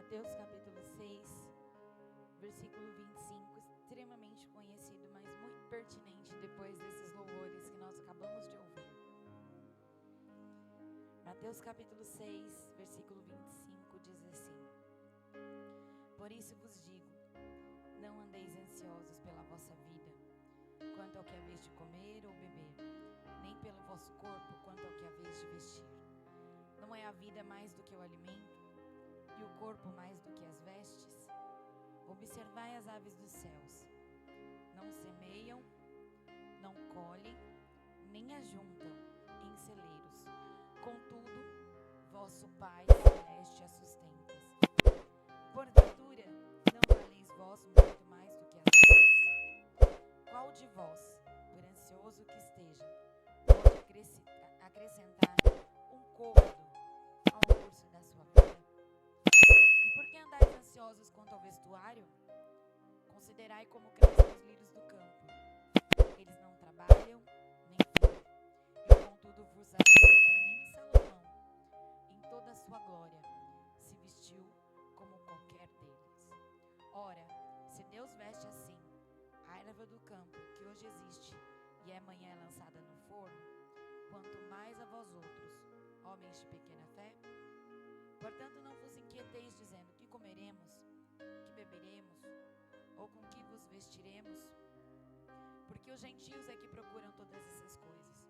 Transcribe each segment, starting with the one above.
Mateus capítulo 6, versículo 25, extremamente conhecido, mas muito pertinente depois desses louvores que nós acabamos de ouvir. Mateus capítulo 6, versículo 25 diz assim: Por isso vos digo, não andeis ansiosos pela vossa vida, quanto ao que haveis de comer ou beber, nem pelo vosso corpo, quanto ao que haveis de vestir. Não é a vida mais do que o alimento, e o corpo mais do que as vestes? Observai as aves dos céus. Não semeiam, não colhem, nem ajuntam em celeiros. Contudo, vosso Pai Celeste as sustenta. Porventura, não valeis vós muito mais do que as aves? Qual de vós, por ansioso que esteja, pode acrescentar um côvado ao curso da sua vida? E por que andais ansiosos quanto ao vestuário? Considerai como crescem os lírios do campo. Eles não trabalham, nem fiam. E contudo vos afirmo que nem Salomão, em toda a sua glória, se vestiu como qualquer deles. Ora, se Deus veste assim a erva do campo, que hoje existe e amanhã é lançada no forno, quanto mais a vós outros, homens de pequena fé? Portanto, não vos inquieteis dizendo: que comeremos, que beberemos, ou com que vos vestiremos? Porque os gentios é que procuram todas essas coisas,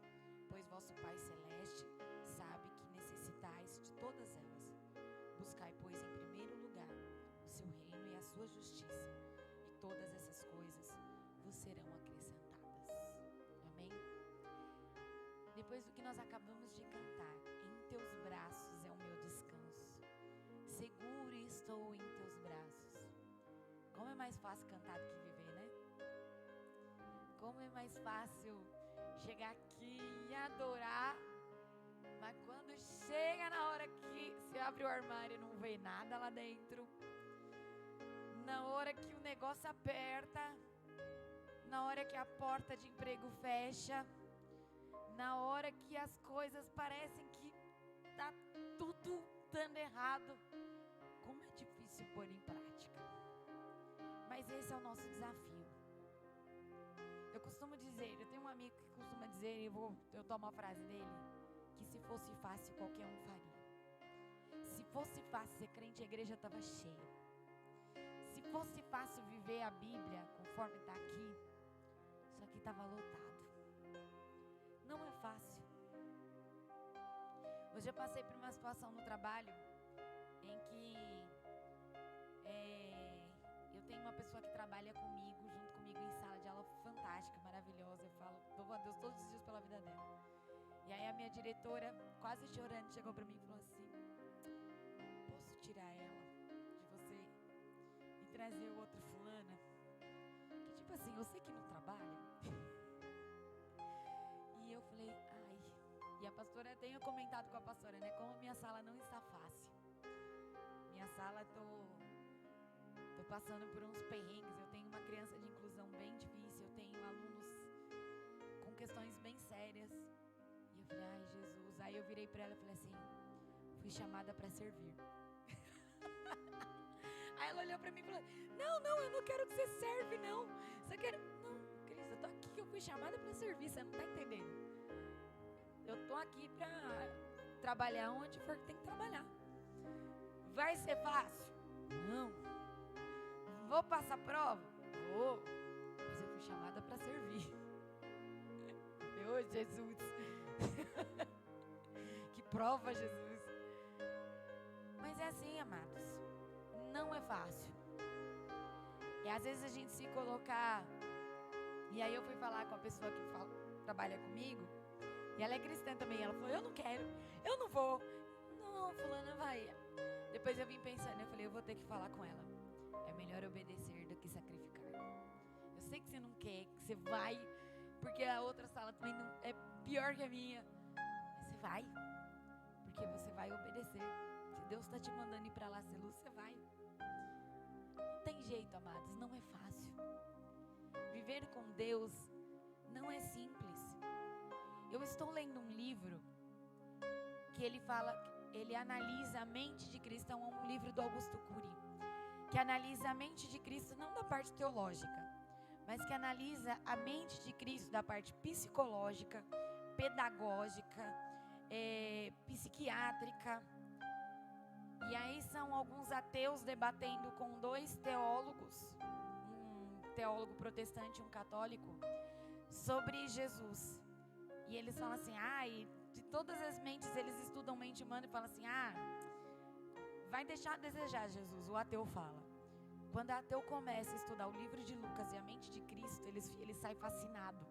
pois vosso Pai Celeste sabe que necessitais de todas elas. Buscai, pois, em primeiro lugar o seu reino e a sua justiça, e todas essas coisas vos serão acrescentadas. Amém? Depois do que nós acabamos de cantar, em teus braços é o meu descanso, seguro estou em teus braços. Como é mais fácil cantar do que viver, né? Como é mais fácil chegar aqui e adorar, mas quando chega na hora que você abre o armário e não vê nada lá dentro, na hora que o negócio aperta, na hora que a porta de emprego fecha, na hora que as coisas parecem que tá tudo dando errado, como é difícil pôr em prática. Mas esse é o nosso desafio. Eu costumo dizer, eu tenho um amigo que costuma dizer, eu tomo a frase dele, que se fosse fácil qualquer um faria. Se fosse fácil ser crente, a igreja estava cheia. Se fosse fácil viver a Bíblia conforme está aqui, isso aqui estava lotado. Não é fácil. Hoje eu passei por uma situação no trabalho em que eu tenho uma pessoa que trabalha comigo, junto comigo em sala de aula, fantástica, maravilhosa. Eu falo, louvo a Deus todos os dias pela vida dela. E aí a minha diretora, quase chorando, chegou pra mim e falou assim: posso tirar ela de você e trazer outra fulana? Que tipo assim, eu sei que não trabalha. E eu falei, ai. E a pastora, eu tenho comentado com a pastora, né? Como minha sala não está fácil. Minha sala, tô passando por uns perrengues. Eu tenho uma criança de inclusão bem difícil. Eu tenho alunos com questões bem sérias. E eu falei, ai, Jesus. Aí eu virei pra ela e falei assim: fui chamada pra servir. Aí ela olhou pra mim e falou: não, eu não quero que você serve, não. Você quer... Não, Cris, eu tô aqui que eu fui chamada pra servir. Você não tá entendendo? Eu tô aqui pra trabalhar onde for que tem que trabalhar. Vai ser fácil? Não. Vou passar prova? Vou. Mas eu fui chamada para servir. Ô, Jesus. Que prova, Jesus. Mas é assim, amados. Não é fácil. E às vezes a gente se colocar... E aí eu fui falar com a pessoa que trabalha comigo. E ela é cristã também. Ela falou, eu não quero. Eu não vou. Não, fulana, vai. Depois eu vim pensando. Eu falei, eu vou ter que falar com ela. É melhor obedecer do que sacrificar. Eu sei que você não quer, que você vai, porque a outra sala também não, é pior que a minha. Mas você vai, porque você vai obedecer. Se Deus está te mandando ir para lá ser luz, você vai. Não tem jeito, amados, não é fácil. Viver com Deus não é simples. Eu estou lendo um livro que ele fala, ele analisa a mente de Cristo. É um livro do Augusto Cury, que analisa a mente de Cristo não da parte teológica, mas que analisa a mente de Cristo da parte psicológica, pedagógica, psiquiátrica. E aí são alguns ateus debatendo com dois teólogos, um teólogo protestante e um católico, sobre Jesus. E eles falam assim, e de todas as mentes, eles estudam mente humana e falam assim, vai deixar a desejar Jesus, o ateu fala. Quando o ateu começa a estudar o livro de Lucas e a mente de Cristo, ele sai fascinado.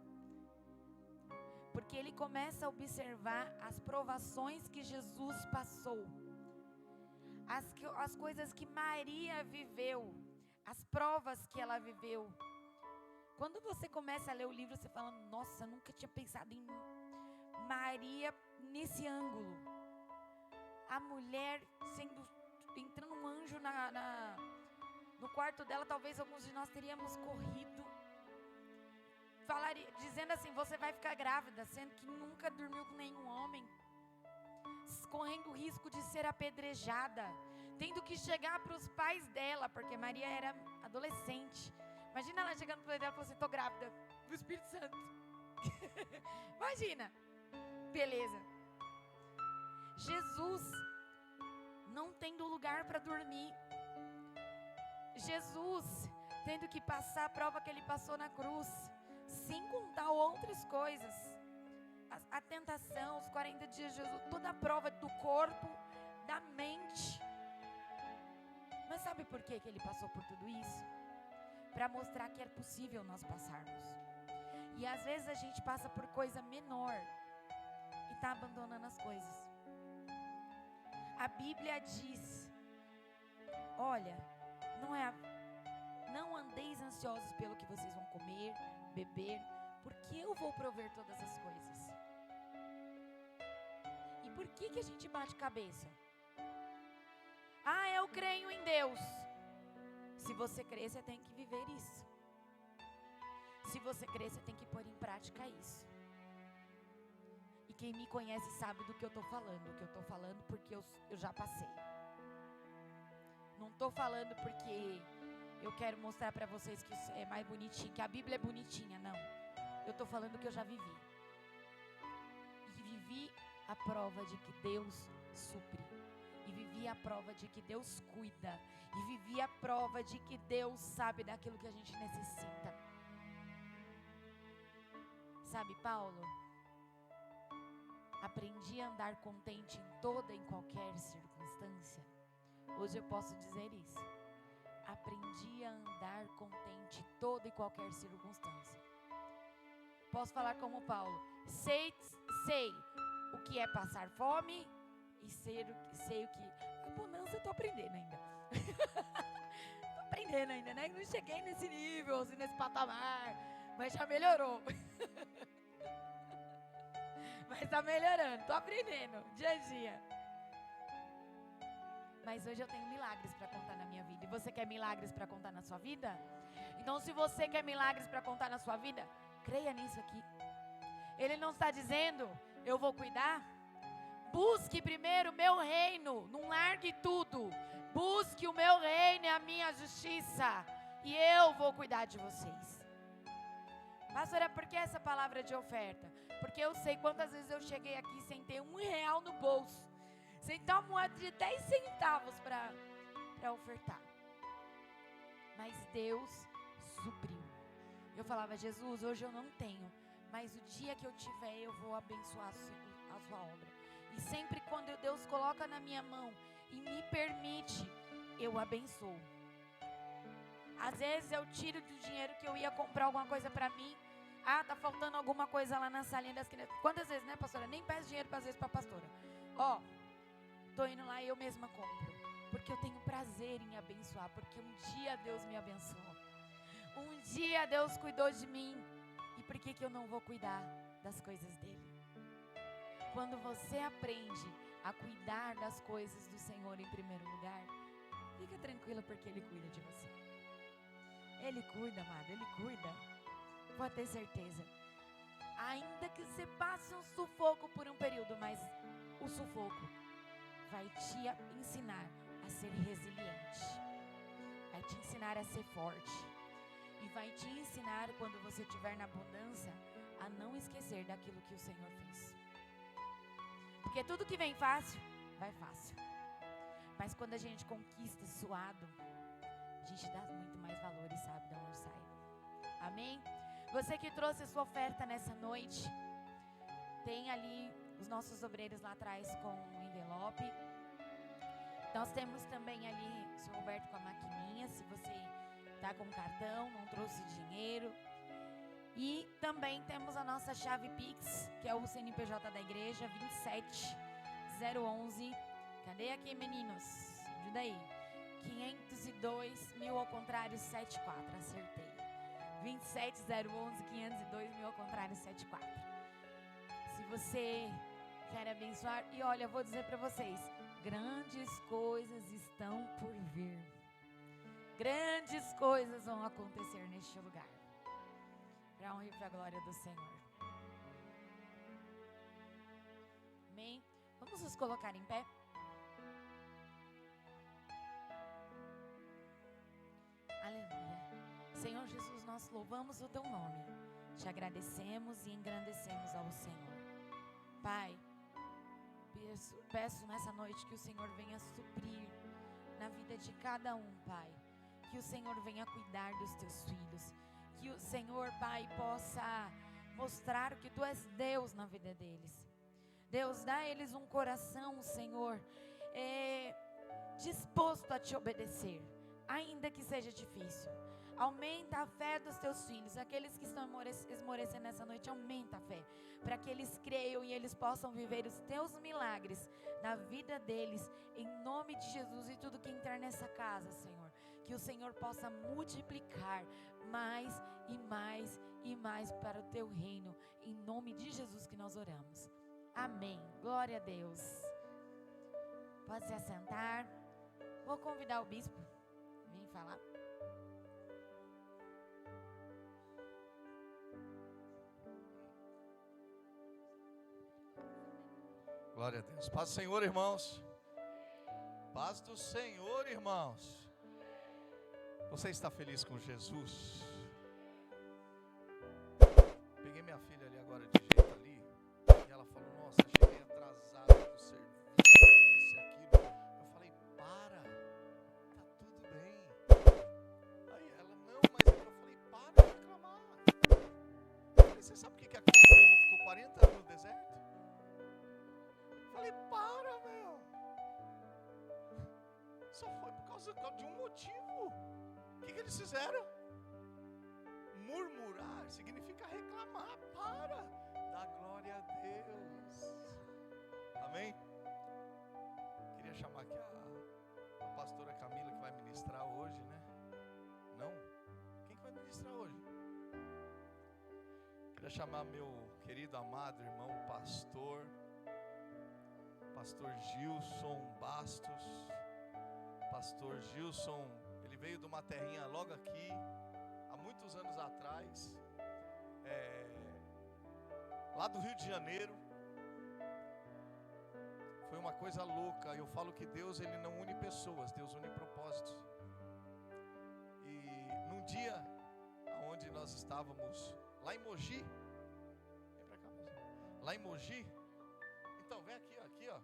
Porque ele começa a observar as provações que Jesus passou. As coisas que Maria viveu, as provas que ela viveu. Quando você começa a ler o livro, você fala, nossa, nunca tinha pensado em Maria nesse ângulo. A mulher entrando um anjo no quarto dela, talvez alguns de nós teríamos corrido. Dizendo assim, você vai ficar grávida, sendo que nunca dormiu com nenhum homem. Correndo o risco de ser apedrejada, tendo que chegar para os pais dela, porque Maria era adolescente. Imagina ela chegando para o pai dela e falando assim, estou grávida do Espírito Santo. Imagina. Beleza. Jesus não tendo lugar para dormir. Jesus tendo que passar a prova que ele passou na cruz, sem contar outras coisas. A tentação, os 40 dias de Jesus, toda a prova do corpo, da mente. Mas sabe por que ele passou por tudo isso? Para mostrar que é possível nós passarmos. E às vezes a gente passa por coisa menor e está abandonando as coisas. A Bíblia diz, olha, não andeis ansiosos pelo que vocês vão comer, beber, porque eu vou prover todas as coisas. E por que a gente bate cabeça? Eu creio em Deus. Se você crer, você tem que viver isso. Se você crer, você tem que pôr em prática isso. E quem me conhece sabe do que eu estou falando. O que eu estou falando porque eu já passei. Não estou falando porque eu quero mostrar para vocês que isso é mais bonitinho, que a Bíblia é bonitinha, não. Eu estou falando que eu já vivi. E vivi a prova de que Deus supre. E vivi a prova de que Deus cuida. E vivi a prova de que Deus sabe daquilo que a gente necessita. Sabe, Paulo? Aprendi a andar contente em toda e em qualquer circunstância. Hoje eu posso dizer isso. Aprendi a andar contente em toda e qualquer circunstância. Posso falar como Paulo. Sei o que é passar fome e sei o que... A bonança eu estou aprendendo ainda. Estou aprendendo ainda, né? Não cheguei nesse nível, assim, nesse patamar. Mas já melhorou. Mas está melhorando, estou aprendendo, dia a dia. Mas hoje eu tenho milagres para contar na minha vida. E você quer milagres para contar na sua vida? Então, se você quer milagres para contar na sua vida, creia nisso aqui. Ele não está dizendo, eu vou cuidar. Busque primeiro o meu reino, não largue tudo. Busque o meu reino e a minha justiça, e eu vou cuidar de vocês. Pastora, por que essa palavra de oferta? Porque eu sei quantas vezes eu cheguei aqui sem ter R$1 no bolso, sem ter uma moeda de 10 centavos para ofertar. Mas Deus supriu. Eu falava, Jesus, hoje eu não tenho, mas o dia que eu tiver eu vou abençoar a sua obra. E sempre quando Deus coloca na minha mão e me permite, eu abençoo. Às vezes eu tiro do dinheiro que eu ia comprar alguma coisa para mim. Tá faltando alguma coisa lá na salinha das crianças. Quantas vezes, né, pastora? Nem peço dinheiro às vezes para a pastora. Tô indo lá e eu mesma compro. Porque eu tenho prazer em abençoar. Porque um dia Deus me abençoou. Um dia Deus cuidou de mim. E por que eu não vou cuidar das coisas dele? Quando você aprende a cuidar das coisas do Senhor em primeiro lugar, fica tranquila porque Ele cuida de você. Ele cuida, amado, Ele cuida. Pode ter certeza. Ainda que você passe um sufoco por um período, mas o sufoco vai te ensinar a ser resiliente, vai te ensinar a ser forte e vai te ensinar, quando você estiver na abundância, a não esquecer daquilo que o Senhor fez. Porque tudo que vem fácil, vai fácil. Mas quando a gente conquista suado, a gente dá muito mais valor e sabe de onde sai. Amém? Você que trouxe a sua oferta nessa noite, tem ali os nossos obreiros lá atrás com o envelope. Nós temos também ali o senhor Roberto com a maquininha, se você está com cartão, não trouxe dinheiro. E também temos a nossa chave Pix, que é o CNPJ da igreja, 27011. Cadê aqui, meninos? Ajuda aí. 502.000 ao contrário, 74. Acertei. 27011, 502.000 ao contrário, 74. Se você quer abençoar, e olha, eu vou dizer para vocês, grandes coisas estão por vir. Grandes coisas vão acontecer neste lugar. Para a honra e para a glória do Senhor. Amém? Vamos nos colocar em pé? Aleluia. Senhor Jesus, nós louvamos o Teu nome. Te agradecemos e engrandecemos ao Senhor. Pai, peço nessa noite que o Senhor venha suprir na vida de cada um, Pai. Que o Senhor venha cuidar dos Teus filhos. Que o Senhor, Pai, possa mostrar que Tu és Deus na vida deles. Deus, dá a eles um coração, Senhor, disposto a Te obedecer, ainda que seja difícil. Aumenta a fé dos Teus filhos. Aqueles que estão esmorecendo nessa noite, aumenta a fé, para que eles creiam e eles possam viver os Teus milagres na vida deles, em nome de Jesus. E tudo que entrar nessa casa, Senhor, que o Senhor possa multiplicar mais e mais e mais para o Teu reino, em nome de Jesus que nós oramos. Amém. Glória a Deus. Pode se assentar. Vou convidar o bispo. Vem falar. Glória a Deus. Paz do Senhor, irmãos. Paz do Senhor, irmãos. Você está feliz com Jesus? Peguei minha filha ali agora de jeito ali, e ela falou, nossa, cheguei atrasada do serviço, isso e aquilo. Eu falei, para, tá tudo bem. Aí ela, não, mas eu falei, para de reclamar. Eu falei, você sabe por que aquele povo ficou 40 anos no deserto? Eu falei, para, meu. Só foi por causa de um motivo. O que eles fizeram? Murmurar significa reclamar. Para, dá glória a Deus. Amém? Queria chamar aqui a pastora Camila, que vai ministrar hoje, né? Não? Quem que vai ministrar hoje? Queria chamar meu querido, amado irmão, pastor Gilson Bastos. Pastor Gilson, ele veio de uma terrinha logo aqui, há muitos anos atrás, lá do Rio de Janeiro. Foi uma coisa louca. Eu falo que Deus, ele não une pessoas, Deus une propósitos. E num dia onde nós estávamos lá em Mogi, vem pra cá, lá em Mogi, então vem aqui, ó,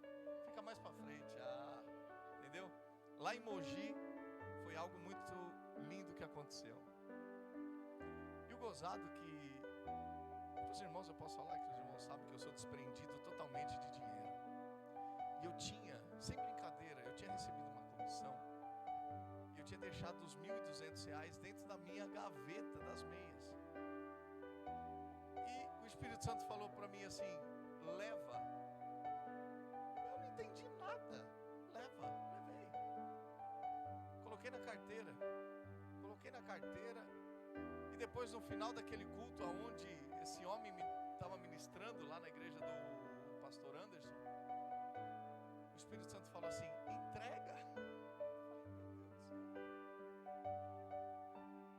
fica mais pra frente, entendeu? Lá em Mogi, foi algo muito lindo que aconteceu. E o gozado que, para os irmãos eu posso falar, que os irmãos sabem que eu sou desprendido totalmente de dinheiro. E eu tinha, sem brincadeira, eu tinha recebido uma comissão, e eu tinha deixado os R$1.200 dentro da minha gaveta das meias. E o Espírito Santo falou para mim assim, leva. Eu não entendi nada. Levei. Coloquei na carteira, e depois no final daquele culto onde esse homem estava ministrando lá na igreja do pastor Anderson, o Espírito Santo falou assim, entrega.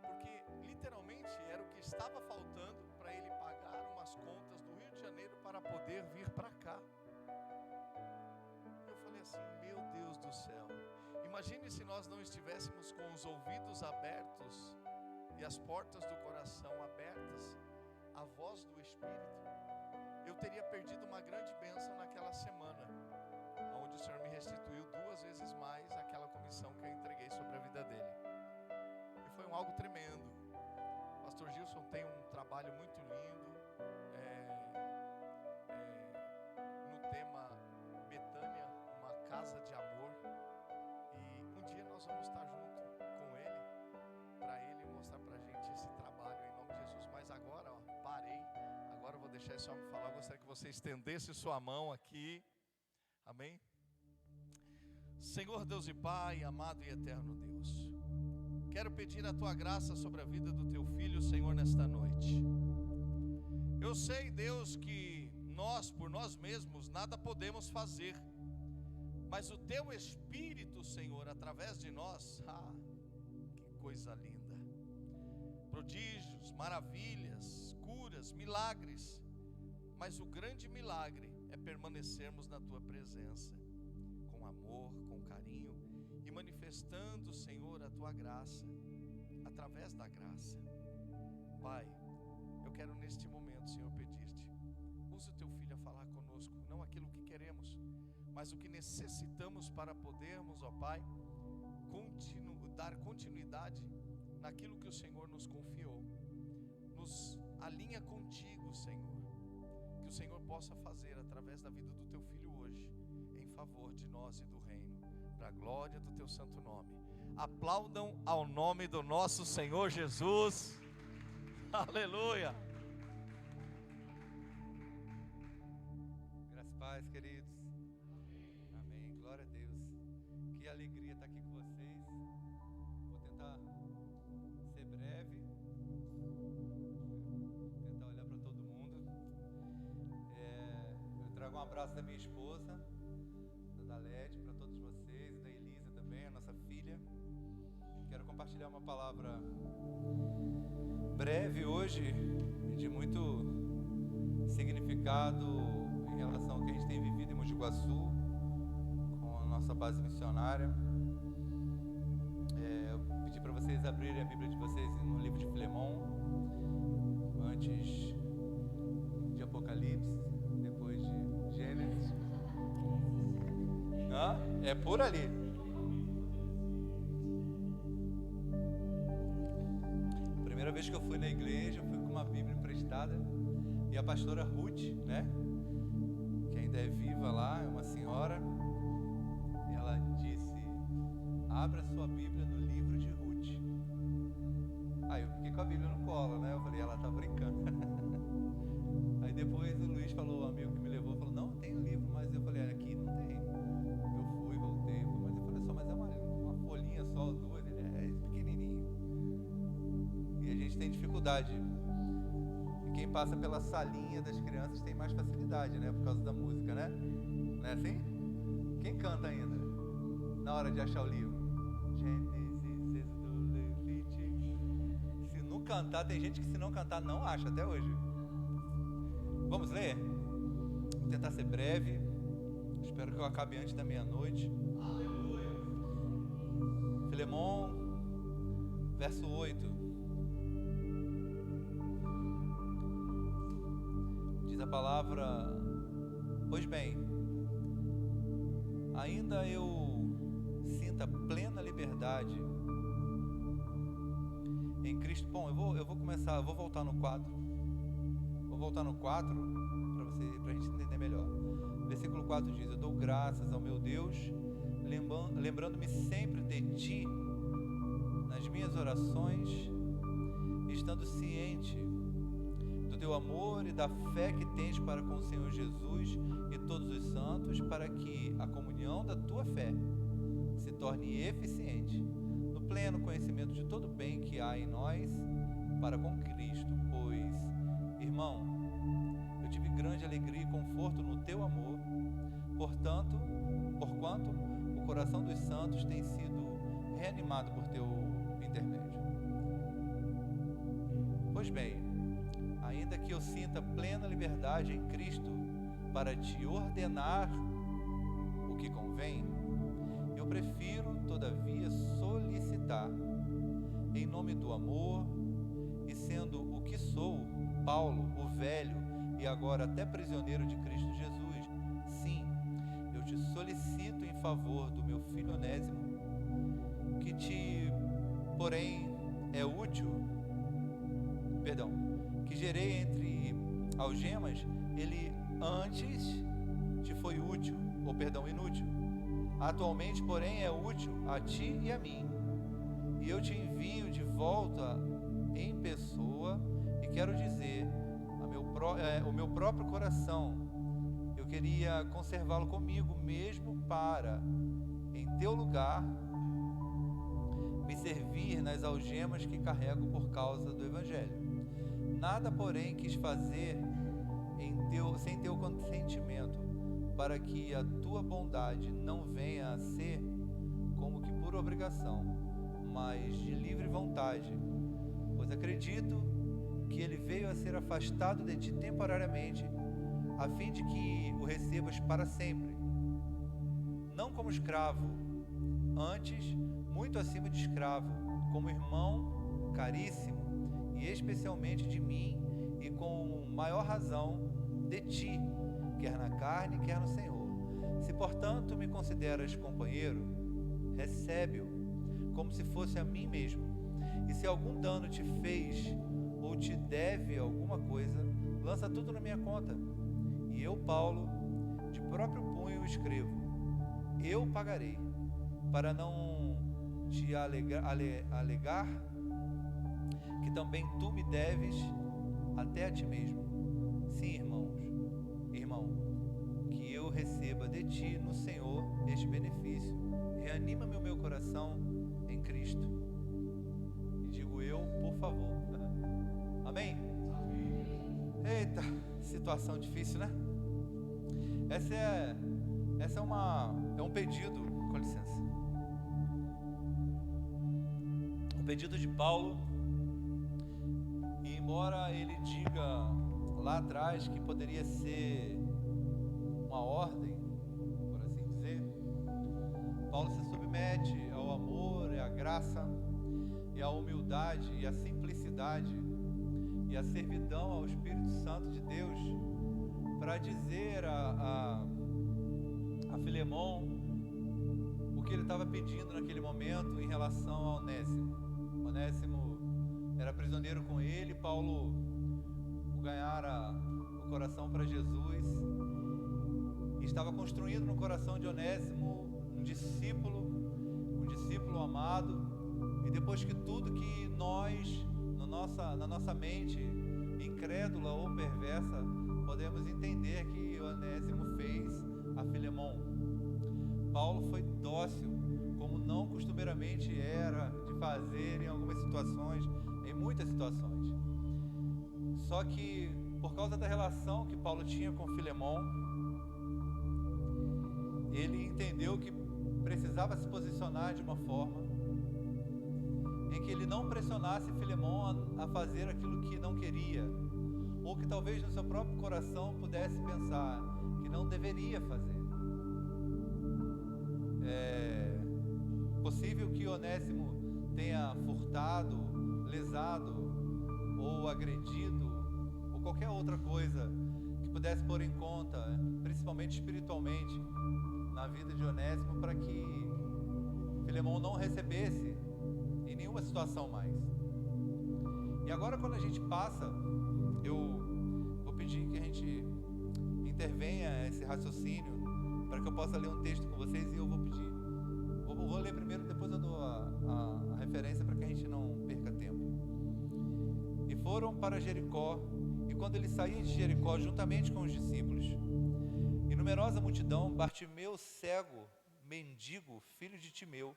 Porque literalmente era o que estava faltando para ele pagar umas contas do Rio de Janeiro para poder vir para cá. Eu falei assim, meu Deus do céu. Imagine se nós não estivéssemos com os ouvidos abertos e as portas do coração abertas à voz do Espírito. Eu teria perdido uma grande bênção naquela semana, onde o Senhor me restituiu 2 vezes mais aquela comissão que eu entreguei sobre a vida dele. E foi algo tremendo. Pastor Gilson tem um trabalho muito lindo no tema Betânia, uma casa de amor. E um dia nós vamos estar junto com ele, para ele mostrar para a gente esse trabalho em nome de Jesus. Mas agora, parei. Agora eu vou deixar esse homem falar. Eu gostaria que você estendesse sua mão aqui. Amém? Senhor Deus e Pai, amado e eterno Deus, quero pedir a Tua graça sobre a vida do Teu Filho, Senhor, nesta noite. Eu sei, Deus, que nós, por nós mesmos, nada podemos fazer, mas o Teu Espírito, Senhor, através de nós, que coisa linda, prodígios, maravilhas, curas, milagres, mas o grande milagre é permanecermos na Tua presença, com amor, com carinho, e manifestando, Senhor, a Tua graça, através da graça. Pai, eu quero neste momento, Senhor, pedir-te, use o Teu Filho a falar conosco, não aquilo que queremos, mas o que necessitamos para podermos, ó Pai, dar continuidade naquilo que o Senhor nos confiou. Nos alinha contigo, Senhor, que o Senhor possa fazer através da vida do Teu Filho hoje, em favor de nós e do reino, para a glória do Teu santo nome. Aplaudam ao nome do nosso Senhor Jesus. Aleluia. Graças e paz, queridos. Amém. Glória a Deus. Que alegria estar aqui com vocês. Vou tentar ser breve. Tentar olhar para todo mundo. Eu trago um abraço da minha esposa, da Dalete, para todos vocês, da Elisa também, a nossa filha. Quero compartilhar uma palavra breve hoje, de muito significado em relação ao que a gente tem vivido em Mogi Guaçu, com a nossa base missionária. Eu pedi para vocês abrirem a Bíblia de vocês no livro de Filemon, antes de Apocalipse, depois de Gênesis. É por ali. Primeira vez que eu fui na igreja, eu fui com uma Bíblia emprestada, e a pastora Ruth, né, que ainda é viva lá, é uma senhora, ela disse: abra sua Bíblia no livro de Ruth. Aí eu fiquei com a Bíblia no colo, né, eu falei, ela tá brincando. Aí depois o Luiz falou, o amigo que me levou, falou, não, tem um livro, mas eu falei, aqui não tem. Eu fui, voltei, mas eu falei, mas é uma folhinha só, ou duas, ele é pequenininho. E a gente tem dificuldade. E quem passa pela salinha das crianças tem mais facilidade, né? Por causa da música, né? Não é assim? Quem canta ainda? Na hora de achar o livro. Gênesis, Êxodo, Levítico. Se não cantar, tem gente que se não cantar não acha até hoje. Vamos ler? Vou tentar ser breve. Espero que eu acabe antes da meia-noite. Aleluia. Filemon, verso 8. Diz a palavra: pois bem, ainda eu sinta plena liberdade em Cristo. Bom, eu vou voltar no 4. Vou voltar no 4 para a gente entender melhor. Versículo 4 diz: eu dou graças ao meu Deus, lembrando-me sempre de ti nas minhas orações, estando ciente do teu amor e da fé que tens para com o Senhor Jesus e todos os santos, para que a comunhão da tua fé se torne eficiente no pleno conhecimento de todo o bem que há em nós para com Cristo. Pois, irmão, eu tive grande alegria e conforto no teu amor, porquanto o coração dos santos tem sido reanimado por teu intermédio. Pois bem, ainda que eu sinta plena liberdade em Cristo para te ordenar o que convém, eu prefiro, todavia, solicitar, em nome do amor, e sendo o que sou, Paulo, o velho, e agora até prisioneiro de Cristo Jesus, sim, eu te solicito em favor do meu filho Onésimo, que te, porém, é útil, que gerei entre algemas, ele antes te foi útil, inútil. Atualmente, porém, é útil a ti e a mim. E eu te envio de volta em pessoa, e quero dizer, o meu próprio coração, eu queria conservá-lo comigo mesmo para, em teu lugar, me servir nas algemas que carrego por causa do Evangelho. Nada, porém, quis fazer sem teu consentimento, para que a tua bondade não venha a ser como que por obrigação, mas de livre vontade, pois acredito que ele veio a ser afastado de ti temporariamente, a fim de que o recebas para sempre, não como escravo, antes muito acima de escravo, como irmão caríssimo, e especialmente de mim, e com maior razão de ti, quer na carne, quer no Senhor. Se, portanto, me consideras companheiro, recebe-o, como se fosse a mim mesmo. E se algum dano te fez, ou te deve alguma coisa, lança tudo na minha conta. E eu, Paulo, de próprio punho escrevo, eu pagarei, para não te alegar que também tu me deves até a ti mesmo. Sim, irmão, que eu receba de ti no Senhor este benefício. Reanima-me o meu coração em Cristo. E digo eu, por favor. Amém? Eita, situação difícil, né? Essa é um pedido, com licença. Um pedido de Paulo. E embora ele diga lá atrás que poderia ser uma ordem, por assim dizer, Paulo se submete ao amor e à graça e à humildade e à simplicidade e à servidão ao Espírito Santo de Deus para dizer a Filemon o que ele estava pedindo naquele momento em relação a Onésimo. Onésimo era prisioneiro com ele, Paulo ganhara o coração para Jesus e estava construindo no coração de Onésimo um discípulo amado. E depois que tudo que nós, na nossa mente incrédula ou perversa, podemos entender que Onésimo fez a Filemon, Paulo foi dócil, como não costumeiramente era de fazer em algumas situações, em muitas situações. Só que, por causa da relação que Paulo tinha com Filemon, ele entendeu que precisava se posicionar de uma forma em que ele não pressionasse Filemon a fazer aquilo que não queria, ou que talvez no seu próprio coração pudesse pensar que não deveria fazer. É possível que Onésimo tenha furtado, lesado ou agredido ou qualquer outra coisa que pudesse pôr em conta, principalmente espiritualmente, na vida de Onésimo, para que Filemon não recebesse em nenhuma situação mais. E agora, quando a gente passa, eu vou pedir que a gente intervenha esse raciocínio para que eu possa ler um texto com vocês, e eu vou pedir. Vou ler primeiro, depois eu dou a referência para que a gente não perca tempo. E foram para Jericó, e quando ele saía de Jericó juntamente com os discípulos, e numerosa multidão, Bartimeu, cego, mendigo, filho de Timeu,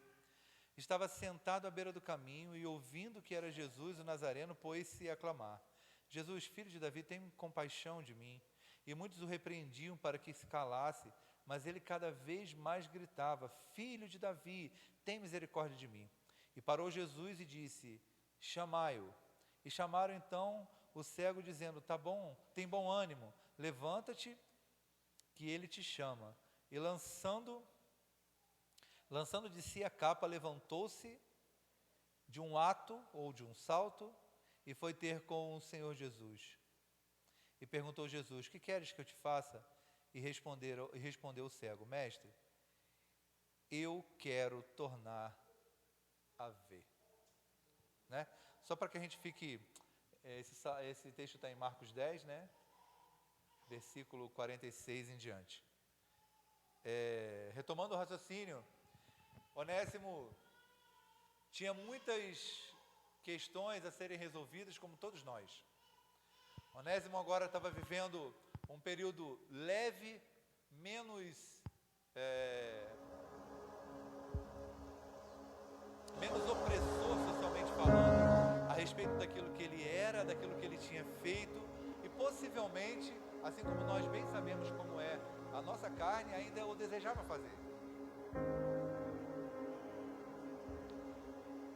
estava sentado à beira do caminho, e ouvindo que era Jesus o Nazareno, pôs-se a clamar: Jesus, filho de Davi, tem compaixão de mim. E muitos o repreendiam para que se calasse, mas ele cada vez mais gritava: Filho de Davi, tem misericórdia de mim. E parou Jesus e disse: chamai-o. E chamaram então o cego, dizendo: tá bom, tem bom ânimo, levanta-te, que ele te chama. E lançando de si a capa, levantou-se de um ato ou de um salto e foi ter com o Senhor Jesus. E perguntou Jesus: que queres que eu te faça? E respondeu o cego: Mestre, eu quero tornar a ver. Né? Só para que a gente fique, esse texto está em Marcos 10, né? Versículo 46 em diante. Retomando o raciocínio, Onésimo tinha muitas questões a serem resolvidas, como todos nós. Onésimo agora estava vivendo um período leve, menos opressor socialmente falando, a respeito daquilo que ele era, daquilo que ele tinha feito, e possivelmente, assim como nós bem sabemos como é, a nossa carne ainda o desejava fazer.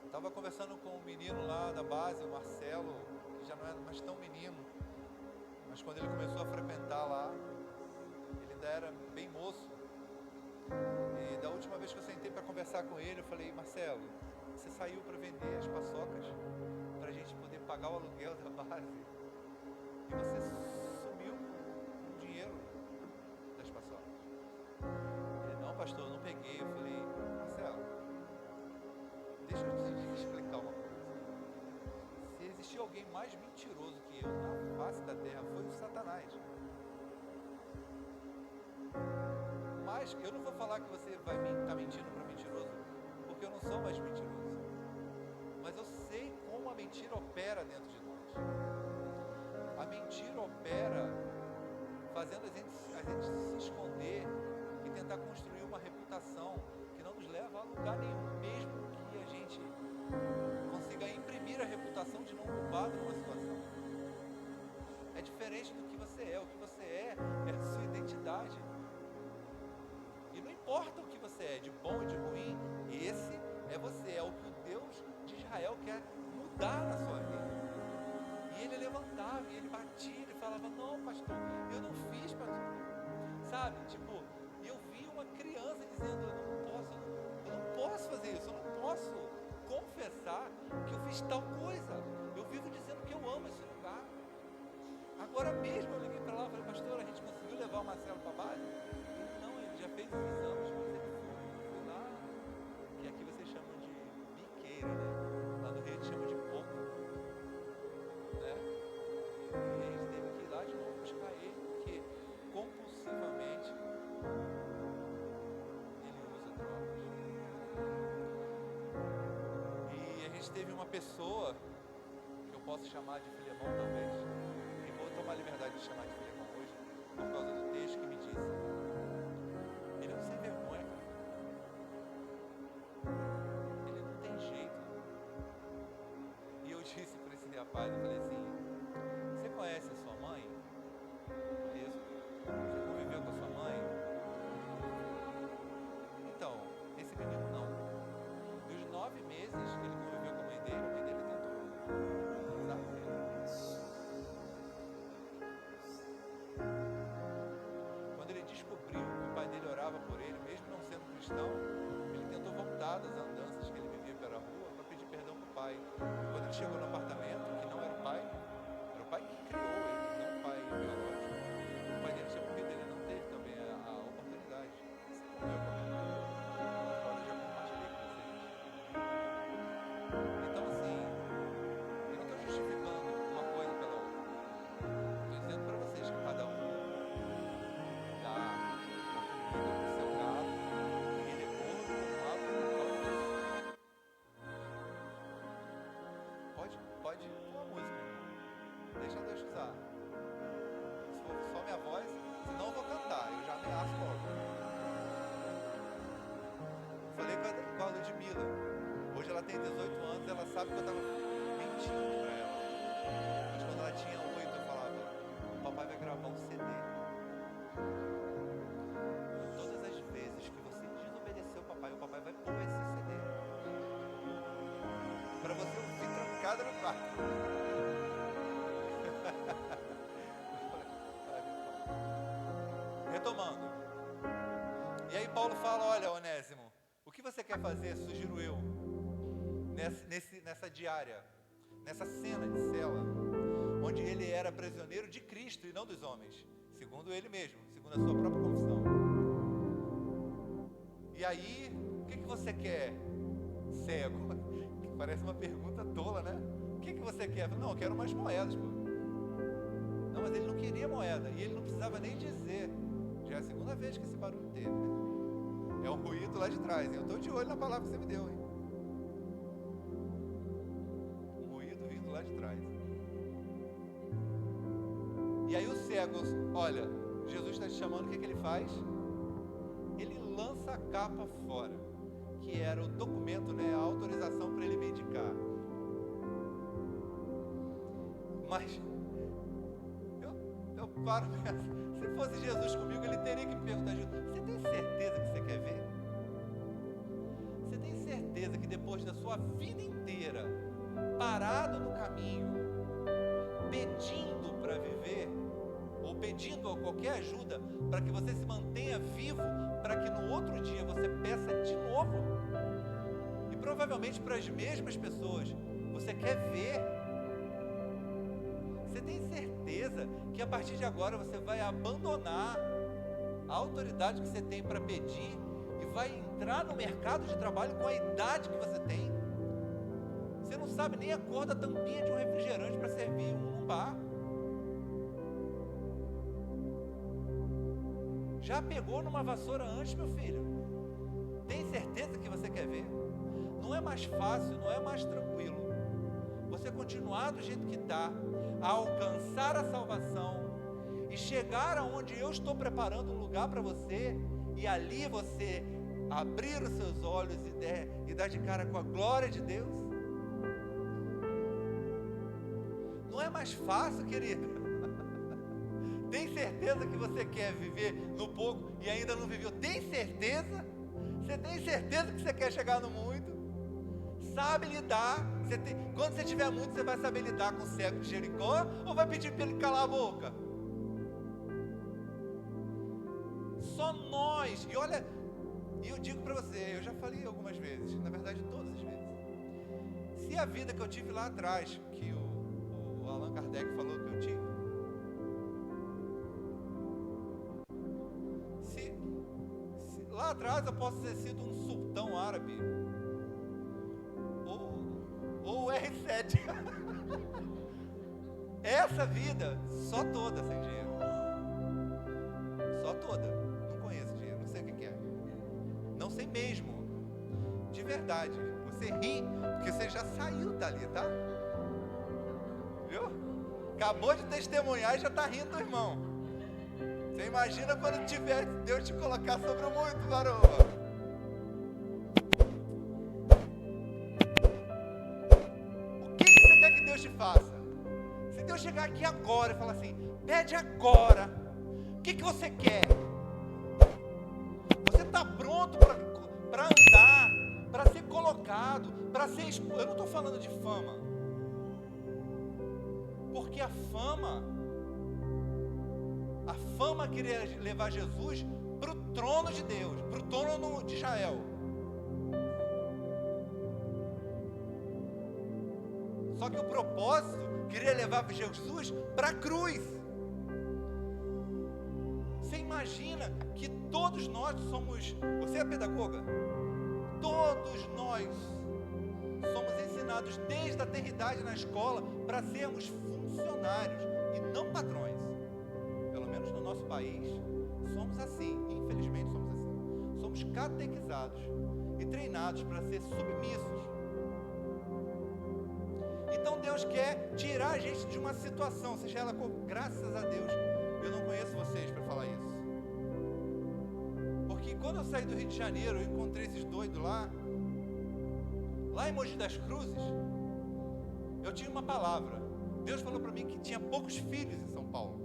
Estava conversando com um menino lá da base, o Marcelo, que já não é mais tão menino, mas quando ele começou a frequentar lá, ele ainda era bem moço. E da última vez que eu sentei para conversar com ele, eu falei: Marcelo, você saiu para vender as paçocas para a gente poder pagar o aluguel da base, e você sumiu com o dinheiro das paçocas. Ele: não, pastor, eu não peguei. Eu falei: Marcelo, deixa eu te explicar uma coisa. Se existiu alguém mais mentiroso que eu na face da terra, foi o Satanás. Mas eu não vou falar que você vai estar mentindo para mentiroso, porque eu não sou mais mentiroso. Mas eu sei como a mentira opera dentro de nós. A mentira opera fazendo a gente se esconder e tentar construir uma reputação que não nos leva a lugar nenhum, mesmo que a gente consiga imprimir a reputação de não culpado numa situação. É diferente do que você é. O que você é a sua identidade. E não importa o que você é, de bom e de ruim, esse é você, é o que o Deus de Israel quer mudar na sua vida. E ele levantava, e ele batia, ele falava: não, pastor, eu não fiz, pastor. Sabe, tipo, e eu vi uma criança dizendo: eu não posso fazer isso, eu não posso confessar que eu fiz tal coisa. Eu vivo dizendo que eu amo esse lugar. Agora mesmo eu liguei para lá e falei: pastor, a gente conseguiu levar o Marcelo para a base? Ele: não, ele já fez os exames, mas ele foi lá, que aqui vocês chamam de biqueira, né? Lá no Rio a gente chama de pouco, né? E a gente teve que ir lá de novo buscar ele, porque compulsivamente ele usa drogas. E a gente teve uma pessoa que eu posso chamar de Filemão, talvez, e vou tomar a liberdade de chamar de Filemão hoje, por causa do texto que me disse: ele não sem vergonha, cara. Ele não tem jeito. E eu disse para esse rapaz, eu falei assim: você conhece a sua mãe? Isso. Você conviveu com a sua mãe? Então, esse menino não. Dos 9 meses que ele conviveu com a mãe dele tentou usar ele. Quando ele descobriu que o pai dele orava por ele, mesmo não sendo cristão, ele tentou voltar das andanças que ele vivia pela rua para pedir perdão para o pai. Quando ele chegou no apartamento, que não era o pai que criou ele, não o pai biológico. O pai dele tinha morrido, ele não teve também a oportunidade. Não é a oportunidade. Agora eu já compartilhei com vocês. Então, assim, eu não estou justificando uma coisa pela outra. Estou dizendo para vocês que cada um dá a comida para o seu gado, e ele é gordo, arrumado por causa disso. Pode pôr a música, deixa Deus usar. Se for só minha voz, senão eu vou cantar, eu já ameaço logo. Falei com a Ludmilla, hoje ela tem 18 anos, ela sabe que eu estava mentindo para ela. Mas quando ela tinha 8, eu falava: o papai vai gravar um CD. Todas as vezes que você desobedeceu o papai vai pôr esse CD para você ouvir trancada no quarto. Retomando, E aí Paulo fala, olha, Onésimo, o que você quer fazer? Sugiro eu, nessa diária, nessa cena de cela, onde ele era prisioneiro de Cristo e não dos homens, segundo ele mesmo, segundo a sua própria confissão. E aí, o que você quer, cego? Que parece uma pergunta tola, né? O que você quer? Não, eu quero mais moedas, pô. Não, mas ele não queria moeda, e ele não precisava nem dizer. Já é a segunda vez que esse barulho teve, né? É um ruído lá de trás, hein? Eu estou de olho na palavra que você me deu, hein? Um ruído vindo lá de trás. E aí o cego, olha, Jesus está te chamando, o que ele faz? Ele lança a capa fora, que era o documento, né, a autorização para ele mendigar. Mas eu paro e penso, se fosse Jesus comigo, ele teria que me perguntar, você tem certeza que você quer ver? Você tem certeza que depois da sua vida inteira, parado no caminho, pedindo para viver, ou pedindo qualquer ajuda para que você se mantenha vivo, para que no outro dia você peça de novo, e provavelmente para as mesmas pessoas, você quer ver? Você tem certeza que a partir de agora você vai abandonar a autoridade que você tem para pedir e vai entrar no mercado de trabalho com a idade que você tem? Você não sabe nem a cor da tampinha de um refrigerante para servir num bar. Já pegou numa vassoura antes, meu filho? Tem certeza que você quer ver? Não é mais fácil, não é mais tranquilo você continuar do jeito que está, a alcançar a salvação e chegar aonde eu estou preparando um lugar para você, e ali você abrir os seus olhos e dar de cara com a glória de Deus? Não é mais fácil, querido? Tem certeza que você quer viver no pouco e ainda não viveu? Tem certeza? Você tem certeza que você quer chegar no muito? Sabe lidar? Quando você tiver muito, você vai saber lidar com o cego de Jericó, ou vai pedir para ele calar a boca? Só nós. E olha, eu digo para você, eu já falei algumas vezes, na verdade todas as vezes, se a vida que eu tive lá atrás, que o Allan Kardec falou que eu tive, se lá atrás eu posso ter sido um sultão árabe, ou o R7. Essa vida, só toda sem dinheiro. Só toda. Não conheço dinheiro, não sei o que é. Não sei mesmo. De verdade. Você ri, porque você já saiu dali, tá? Viu? Acabou de testemunhar e já está rindo, irmão. Você imagina quando tiver Deus te colocar sobre o muito, varão. Te faça. Se Deus chegar aqui agora e falar assim, pede agora, o que você quer? Você está pronto para andar, para ser colocado, para ser eu não estou falando de fama, porque a fama queria levar Jesus para o trono de Deus, para o trono de Israel. Só que o propósito queria levar Jesus para a cruz. Você imagina que todos nós somos... Você é pedagoga? Todos nós somos ensinados desde a tenridade na escola para sermos funcionários e não patrões. Pelo menos no nosso país, somos assim. Infelizmente somos assim. Somos catequizados e treinados para ser submissos. Então Deus quer tirar a gente de uma situação, seja ela, graças a Deus, eu não conheço vocês para falar isso. Porque quando eu saí do Rio de Janeiro, eu encontrei esses doidos lá em Mogi das Cruzes, eu tinha uma palavra. Deus falou para mim que tinha poucos filhos em São Paulo.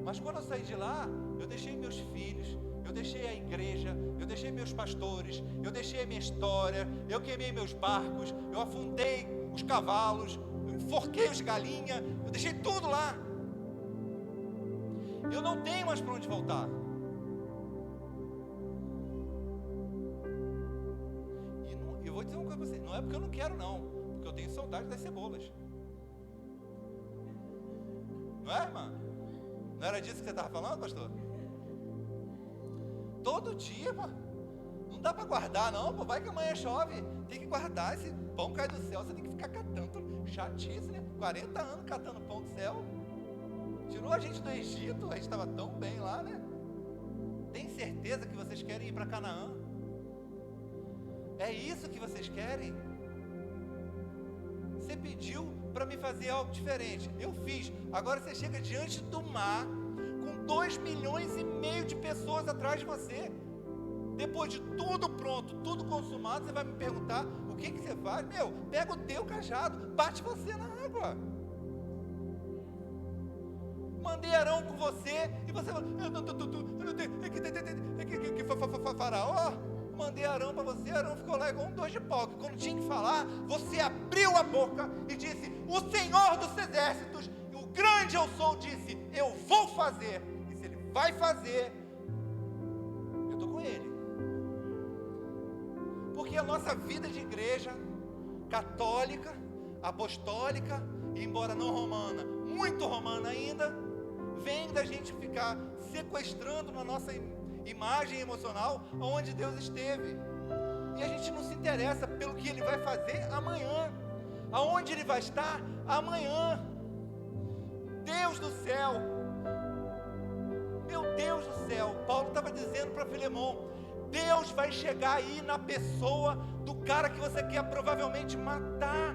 Mas quando eu saí de lá, eu deixei meus filhos, eu deixei a igreja, eu deixei meus pastores, eu deixei a minha história, eu queimei meus barcos, eu afundei os cavalos, eu enforquei os galinhas, eu deixei tudo lá. Eu não tenho mais para onde voltar. E eu vou dizer uma coisa para você, não é porque eu não quero não, porque eu tenho saudade das cebolas. Não é, irmã? Não era disso que você estava falando, pastor? Todo dia, mano. Não dá para guardar não, pô. Vai que amanhã chove. Tem que guardar, esse pão cai do céu, você tem que ficar catando. Chatice, né? 40 anos catando pão do céu. Tirou a gente do Egito, a gente estava tão bem lá, né? Tem certeza que vocês querem ir para Canaã? É isso que vocês querem? Você pediu para me fazer algo diferente, eu fiz. Agora você chega diante do mar, com 2,5 milhões de pessoas atrás de você. Depois de tudo pronto, tudo consumado, você vai me perguntar o que você faz? Meu, pega o teu cajado, bate você na água. Mandei Arão com você, e você fala, eu não tenho, faraó. Mandei Arão para você, Arão ficou lá igual um dois de pau, que quando tinha que falar, você abriu a boca e disse, o Senhor dos Exércitos, o grande eu sou, disse, eu vou fazer, e se Ele vai fazer, eu estou com Ele. Porque a nossa vida de igreja, católica, apostólica, e embora não romana, muito romana ainda, vem da gente ficar sequestrando na nossa imagem emocional onde Deus esteve, e a gente não se interessa pelo que Ele vai fazer amanhã, aonde Ele vai estar amanhã. Deus do céu, meu Deus do céu, Paulo estava dizendo para Filemon, Deus vai chegar aí na pessoa do cara que você quer provavelmente matar,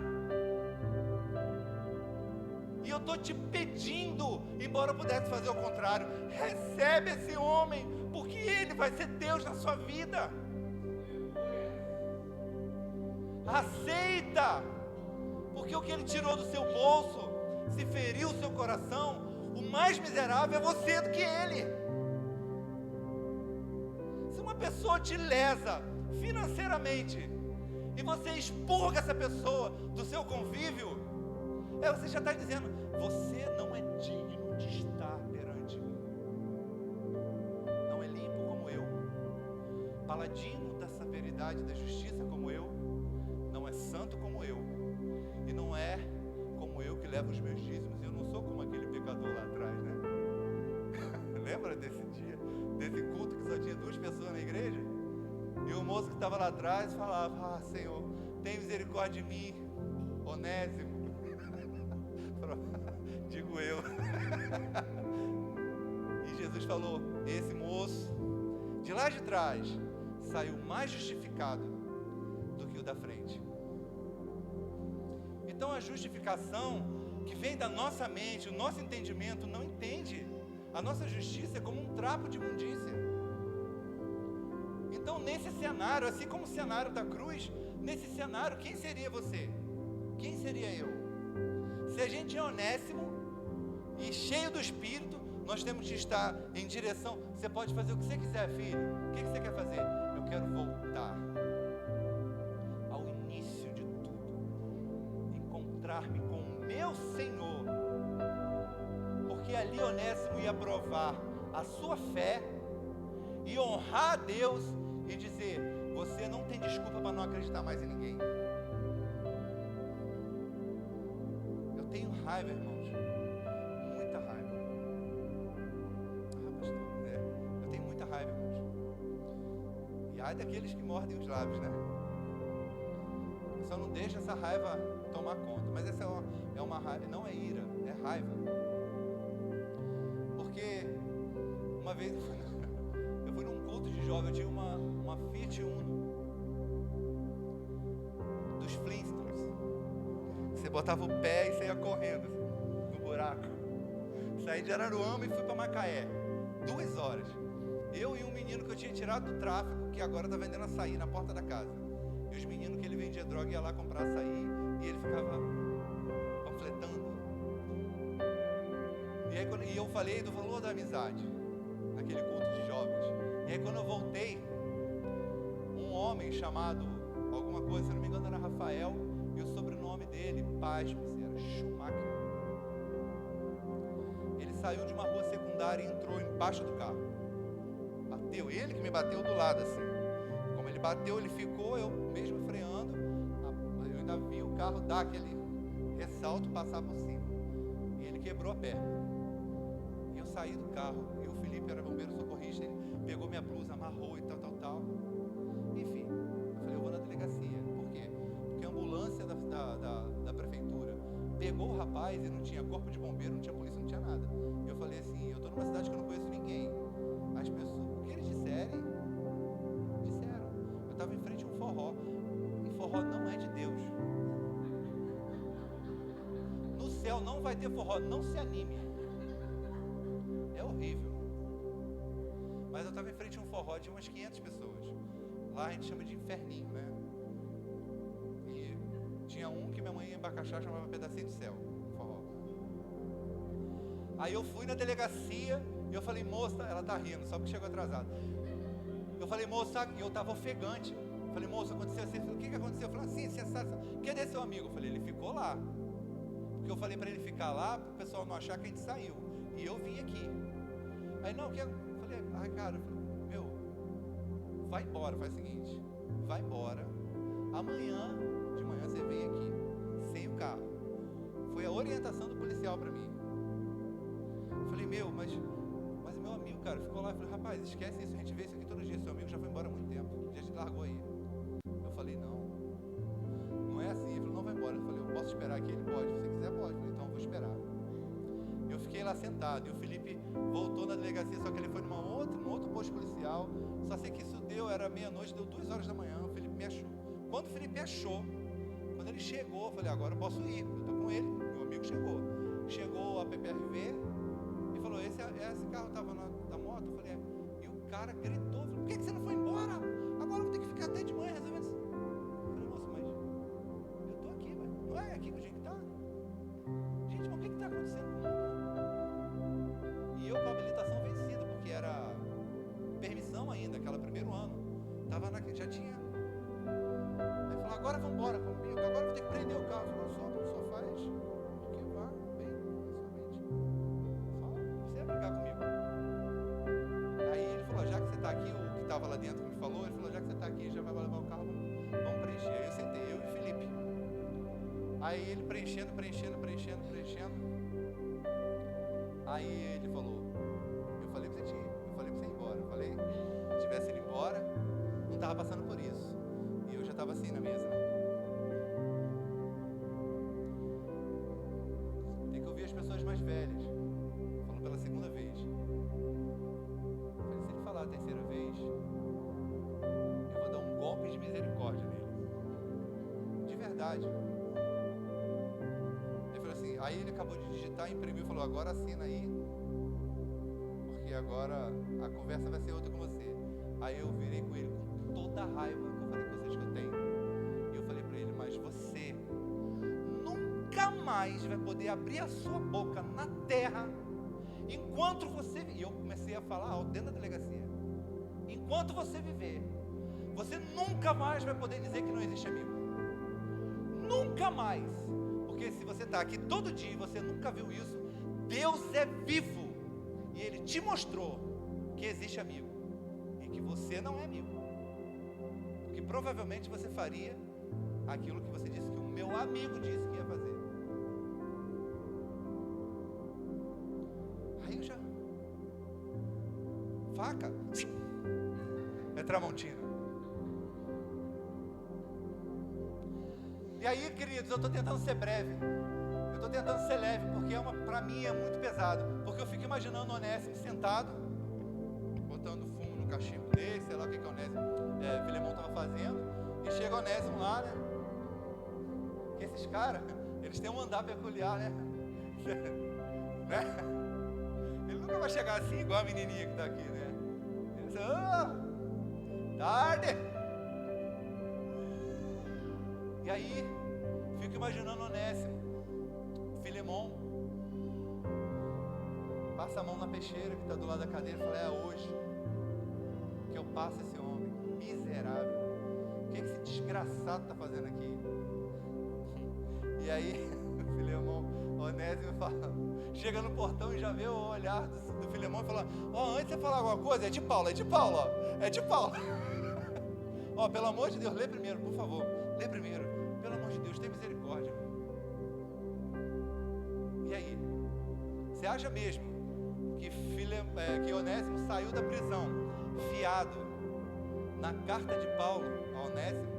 e eu estou te pedindo, embora eu pudesse fazer o contrário, recebe esse homem, porque ele vai ser Deus na sua vida. Aceita, porque o que ele tirou do seu bolso, se feriu o seu coração, o mais miserável é você do que ele. Se uma pessoa te lesa financeiramente, e você expurga essa pessoa do seu convívio, você já está dizendo, você não é digno de estar perante mim. Não é limpo como eu, paladino da severidade e da justiça como eu, não é santo como eu, e não é como eu que levo os meus dízimos. Eu não sou como aquele pecador lá atrás, né? Lembra desse dia, desse culto que só tinha 2 pessoas na igreja? E o moço que estava lá atrás falava, Senhor, tem misericórdia de mim, Onésimo. Digo eu. E Jesus falou, esse moço de lá de trás saiu mais justificado do que o da frente. Então a justificação que vem da nossa mente, o nosso entendimento não entende. A nossa justiça é como um trapo de imundícia. Então nesse cenário, assim como o cenário da cruz, nesse cenário, quem seria você? Quem seria eu? Se a gente é Onésimo e cheio do Espírito, nós temos que estar em direção. Você pode fazer o que você quiser, filho. O que você quer fazer? Eu quero voltar ao início de tudo, encontrar-me com o meu Senhor, porque ali Onésimo ia provar a sua fé e honrar a Deus e dizer, você não tem desculpa para não acreditar mais em ninguém. Eu tenho raiva, irmãos, muita raiva. Pastor, eu tenho muita raiva, irmãos. E ai daqueles que mordem os lábios, né? Eu só não deixo essa raiva tomar conta. Mas essa é uma raiva, não é ira, é raiva. Porque uma vez eu fui num culto de jovem, eu tinha uma Fiat Uno dos Flintstones. Você botava o pé e saía correndo assim, no buraco. Saí de Araruama e fui para Macaé, 2 horas. Eu e um menino que eu tinha tirado do tráfico, que agora está vendendo açaí na porta da casa. E os meninos que ele vendia droga ia lá comprar açaí e ele ficava panfletando. E aí eu falei do valor da amizade naquele culto de jovens. E aí quando eu voltei, um homem chamado alguma coisa, se não me engano era Rafael, e o sobrenome dele, pasme-se, era Schumacher. Ele saiu de uma rua secundária e entrou embaixo do carro. Bateu, ele que me bateu do lado assim. Como ele bateu, ele ficou, eu mesmo freando, eu ainda vi o carro dar aquele ressalto, passar por cima. E ele quebrou a perna. E eu saí do carro, e o Felipe era bombeiro socorrista, ele pegou minha blusa, amarrou e tal. Enfim, eu falei, eu vou na delegacia. Por quê? Porque a ambulância da prefeitura pegou o rapaz e não tinha corpo de bombeiro, não tinha polícia, não tinha nada. Eu falei assim, eu estou numa cidade que eu não conheço ninguém. As pessoas, o que eles disseram, eu estava em frente a um forró, e forró não é de Deus. No céu não vai ter forró, não se anime. É horrível. Mas eu estava em frente a um forró de umas 500 pessoas. Lá a gente chama de inferninho, né? E tinha um que minha mãe em Abacaxá chamava Pedacinho do Céu, forró. Aí eu fui na delegacia e eu falei, moça, ela tá rindo, só porque chegou atrasada. Eu falei, moça, e eu tava ofegante. Eu falei, moça, aconteceu assim. O que aconteceu? Eu falei, assim, sensação. Cadê seu amigo? Eu falei, ele ficou lá. Porque eu falei para ele ficar lá, para o pessoal não achar que a gente saiu. E eu vim aqui. Aí, não, eu falei, ai, cara, meu, vai embora, faz o seguinte, vai embora. Amanhã, de manhã, você vem aqui, sem o carro. Foi a orientação do policial para mim. Eu falei, mas meu amigo, cara, ficou lá. Eu falei, rapaz, esquece isso, a gente vê isso aqui todo dia. Seu amigo já foi embora há muito tempo, já te largou aí. Eu falei, não é assim. Ele falou, não, vai embora. Eu falei, eu posso esperar aqui? Ele pode, se você quiser pode. Eu falei, então eu vou esperar. Eu fiquei lá sentado, e o Felipe voltou na delegacia, só que ele foi num outro posto policial. Só sei que isso era meia-noite, deu 2 horas da manhã, o Felipe me achou. Quando o Felipe me achou, quando ele chegou, eu falei, agora eu posso ir, eu estou com ele, meu amigo chegou. Chegou a PPRV e falou, esse carro estava na moto? Eu falei, e o cara gritou, falou, por que você não foi embora? Agora eu vou ter que ficar até de manhã resolvendo isso. Eu falei, moço, mas eu estou aqui, velho. Não é aqui que a gente está? Gente, mas o que está acontecendo com o mundo? E eu com a habilitação vencida, porque era permissão ainda, aquela primeiro ano. Já tinha. Aí falou, agora vamos embora comigo, agora eu vou ter que prender o carro. Eu falei, só faz o que vá, bem, somente. Só você vai brigar comigo. Aí ele falou, já que você está aqui, o que estava lá dentro me falou, ele falou, já que você está aqui, já vai levar o carro, vamos preencher. Aí eu sentei, eu e o Felipe. Aí ele preenchendo. Aí ele falou, eu falei pra você ir embora. Eu falei, se tivesse ido embora, não estava passando por isso. E eu já estava assim na mesa. Tem que ouvir as pessoas mais velhas. Falando pela segunda vez. Eu falei, se ele falar a terceira vez, eu vou dar um golpe de misericórdia nele. De verdade. Aí ele acabou de digitar, imprimiu e falou, agora assina aí, porque agora a conversa vai ser outra com você. Aí eu virei com ele com toda a raiva que eu falei com vocês que eu tenho. E eu falei para ele, mas você nunca mais vai poder abrir a sua boca na terra enquanto você... E eu comecei a falar alto dentro da delegacia. Enquanto você viver, você nunca mais vai poder dizer que não existe amigo. Nunca mais. Porque se você está aqui todo dia e você nunca viu isso, Deus é vivo e Ele te mostrou que existe amigo e que você não é amigo, porque provavelmente você faria aquilo que você disse que o meu amigo disse que ia fazer. Aí eu já... faca é Tramontina. E aí, queridos, eu estou tentando ser breve, eu estou tentando ser leve, porque para mim é muito pesado, porque eu fico imaginando o Onésimo sentado, botando fumo no cachimbo dele, sei lá o que o Onésimo, Filemão estava fazendo, e chega o Onésimo lá, né? Que esses caras, eles têm um andar peculiar, né? Ele nunca vai chegar assim, igual a menininha que está aqui, né? Ele diz, tarde! E aí, fico imaginando Onésimo, Filemão, passa a mão na peixeira que está do lado da cadeira e fala, é hoje que eu passo esse homem, miserável. O que esse desgraçado está fazendo aqui? E aí, Filemão, Onésimo fala, chega no portão e já vê o olhar do Filemão e fala: ó, antes de você falar alguma coisa, é de Paulo, ó, é de Paulo. Ó, pelo amor de Deus, lê primeiro, por favor, lê primeiro, pelo amor de Deus, tem misericórdia. E aí, você acha mesmo que Onésimo saiu da prisão fiado na carta de Paulo a Onésimo?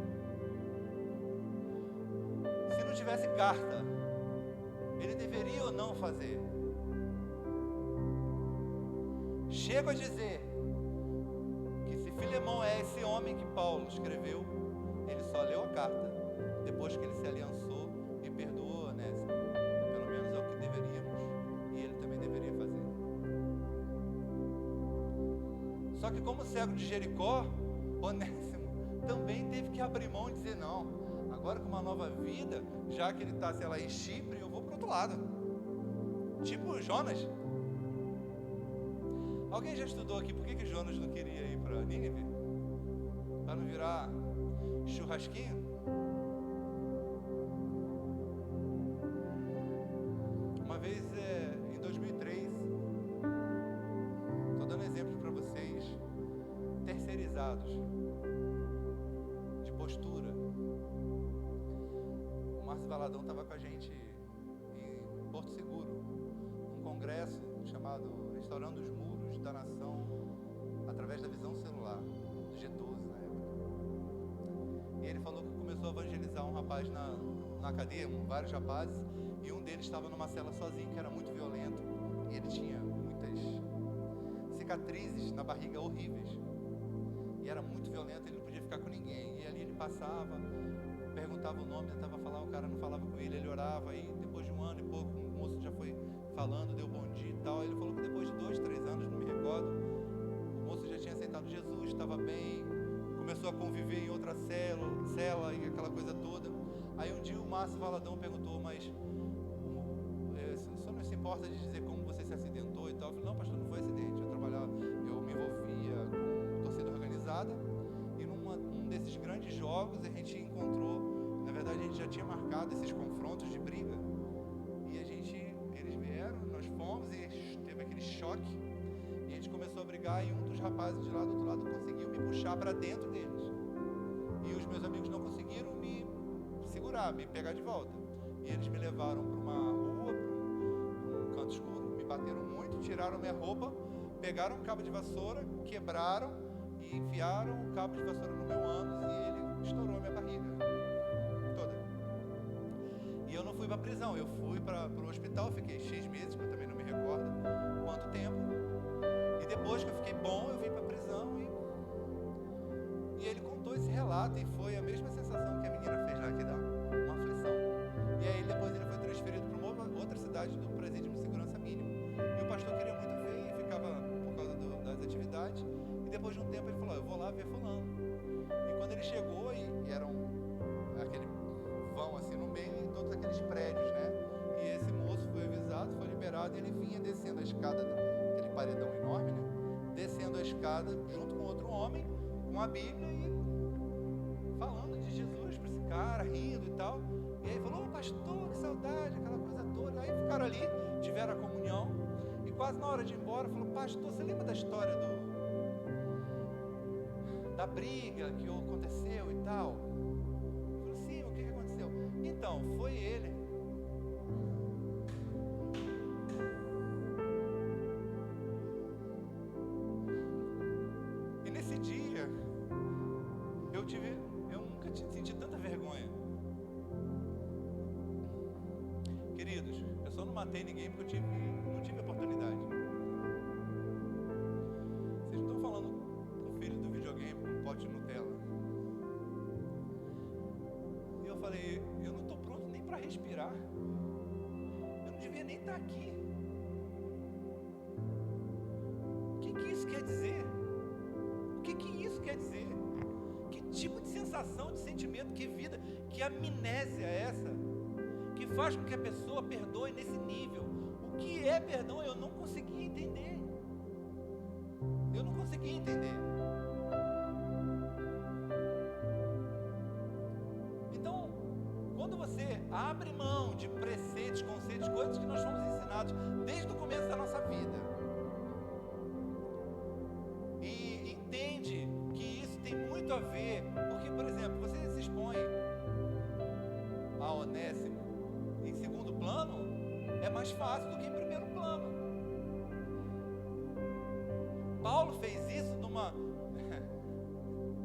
Se não tivesse carta, ele deveria ou não fazer? Chego a dizer que se Filemão é esse homem que Paulo escreveu, ele só leu a carta depois que ele se aliançou e perdoou Onésimo. Pelo menos é o que deveríamos, e ele também deveria fazer. Só que como cego de Jericó, Onésimo também teve que abrir mão e dizer: não, agora com uma nova vida, já que ele está, sei lá, em Chipre, eu vou para o outro lado. Tipo Jonas. Alguém já estudou aqui por que Jonas não queria ir para Nínive? Para não virar churrasquinho? Uma vez, em 2003, estou dando exemplos para vocês, terceirizados, de postura. O Márcio Valadão estava com a gente em Porto Seguro, num congresso chamado Restaurando os Muros da Nação, através da visão celular, do G12 na época. E ele falou que começou a evangelizar um rapaz na cadeia, vários rapazes, e um deles estava numa cela sozinho, que era muito violento, e ele tinha muitas cicatrizes na barriga horríveis, e era muito violento, ele não podia ficar com ninguém, e ali ele passava, perguntava o nome, tentava falar, o cara não falava com ele, ele orava, e depois de um ano e pouco, o moço já foi falando, deu bom dia e tal. Ele falou que depois de 2, 3 anos, não me recordo, o moço já tinha aceitado Jesus, estava bem, começou a conviver em outra cela e aquela coisa toda. Aí um dia o Márcio Valadão perguntou: mas o senhor não se importa de dizer como você se acidentou e tal? Eu falei: não, pastor, não foi acidente, eu me envolvia com torcida organizada, e num desses grandes jogos a gente encontrou, na verdade a gente já tinha marcado esses confrontos de briga, e eles vieram, nós fomos e teve aquele choque, e a gente começou a brigar, e um dos rapazes de lá do outro lado conseguiu me puxar para dentro deles, e os meus amigos não conseguiram me segurar, me pegar de volta, e eles me levaram para uma rua, para um canto escuro, me bateram muito, tiraram minha roupa, pegaram um cabo de vassoura, quebraram e enfiaram o cabo de vassoura no meu ânus, e ele estourou a minha barriga toda. E eu não fui para a prisão, eu fui para o hospital, fiquei X meses, que eu também não me recordo quanto tempo, e depois que eu fiquei bom, eu vim para a prisão, e ele contou esse relato, e foi a mesma sensação que a menina fez lá, que dá uma aflição. E aí depois ele foi transferido para uma outra cidade do presídio de segurança mínima, e o pastor queria muito ver, e ficava por causa das atividades, e depois de um tempo ele falou: eu vou lá ver fulano. E quando ele chegou, e era aquele vão assim no meio de todos aqueles prédios, né? E esse moço foi avisado, foi liberado, e ele vinha descendo a escada, aquele paredão enorme, né? Descendo a escada junto com outro homem, com a Bíblia, e falando de Jesus para esse cara, rindo e tal. E aí falou: ô pastor, que saudade, aquela coisa toda. Aí ficaram ali, tiveram a comunhão, e quase na hora de ir embora falou: pastor, você lembra da história da briga que aconteceu e tal? Eu falei: sim, o que aconteceu? Então, foi ele. E nesse dia, eu nunca senti tanta vergonha. Queridos, eu só não matei ninguém porque eu não tive oportunidade. Vocês não estão falando com o filho do videogame com um pote de Nutella. E eu falei: eu não estou pronto nem para respirar. Eu não devia nem estar aqui. O que isso quer dizer? O que isso quer dizer? Que tipo de sensação, de sentimento, que vida, que amnésia é essa? Que faz com que a pessoa perdoe nesse nível. O que é perdão? Eu não conseguia entender. Eu não conseguia entender. Então, quando você abre mão de preceitos, conceitos simplesmente coisas que nós fomos ensinados desde o começo da nossa vida. E entende que isso tem muito a ver, porque, por exemplo, você se expõe a Onésimo em segundo plano, é mais fácil do que em primeiro plano. Paulo fez isso numa...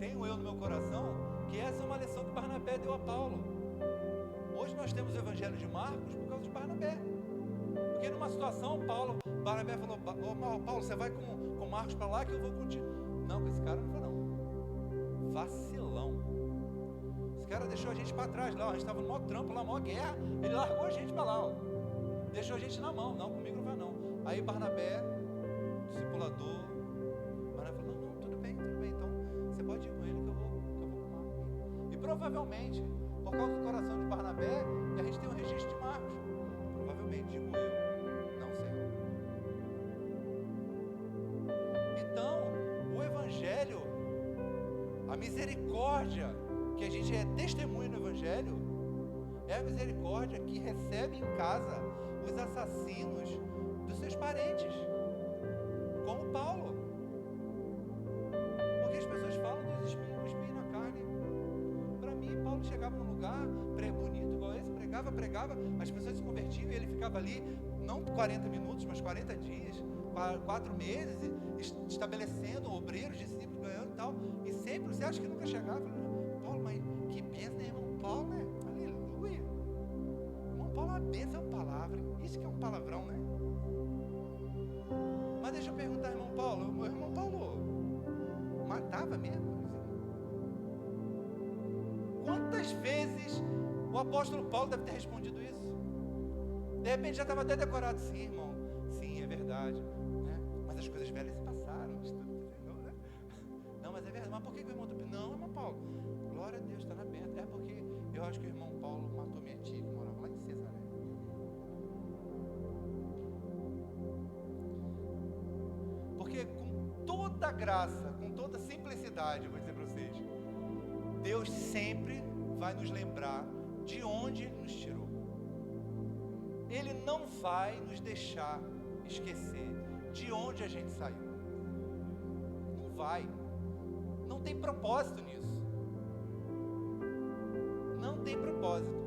Tenho eu no meu coração que essa é uma lição que Barnabé deu a Paulo. Hoje nós temos o Evangelho de Marcos por causa de Barnabé. Porque numa situação, Barnabé falou: Paulo, você vai com Marcos para lá que eu vou contigo. Não, com esse cara não foi não. Vacilão. Esse cara deixou a gente para trás lá, a gente estava no maior trampo lá, maior guerra. Ele largou a gente para lá, ó. Deixou a gente na mão. Não, comigo não vai não. Aí Barnabé, discipulador, Barnabé falou: não, tudo bem, então você pode ir com ele que eu vou com Marcos. E provavelmente, por causa do coração de Barnabé, que a gente tem um registro de Marcos. Provavelmente, digo eu, não Senhor. Então, o Evangelho, a misericórdia, que a gente é testemunho no Evangelho, é a misericórdia que recebe em casa os assassinos dos seus parentes, como Paulo. Porque as pessoas falam dos espinhos na carne. Para mim, Paulo chegava num lugar bonito igual esse, pregava, as pessoas se convertiam e ele ficava ali, não 40 minutos, mas 40 dias, 4 meses, estabelecendo obreiros, discípulos, ganhando e tal. E sempre, você acha que nunca chegava? Paulo, mas que benção, né, irmão Paulo, né? Aleluia. Irmão Paulo, uma benção, é uma palavra. Isso que é um palavrão, né? Mas deixa eu perguntar, irmão Paulo, matava mesmo? Quantas vezes o apóstolo Paulo deve ter respondido isso? De repente já estava até decorado: sim, irmão, sim, é verdade, né? Mas as coisas velhas se passaram, né? Não, mas é verdade. Mas por que o irmão... Não, irmão Paulo, glória a Deus, está na meta. É porque eu acho que o irmão Paulo matou minha tia, que morava lá em Cesaré. Porque com toda graça, com toda simplicidade, eu vou dizer para vocês, Deus sempre vai nos lembrar de onde nos tirou. Ele não vai nos deixar esquecer de onde a gente saiu. Não vai. Não tem propósito nisso. Não tem propósito.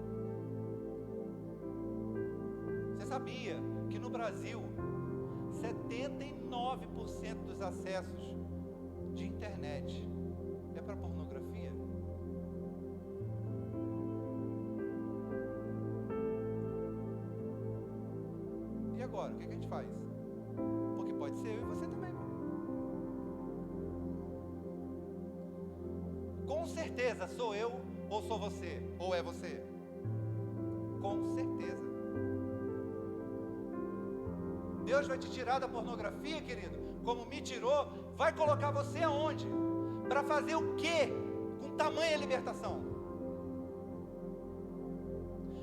Você sabia que no Brasil 79% dos acessos de internet é para pornografia? E agora, o que a gente faz? Porque pode ser eu e você também. Com certeza sou eu ou sou você, ou é você. Com certeza. Deus vai te tirar da pornografia, querido, como me tirou. Vai colocar você aonde? Para fazer o quê? Com tamanha libertação.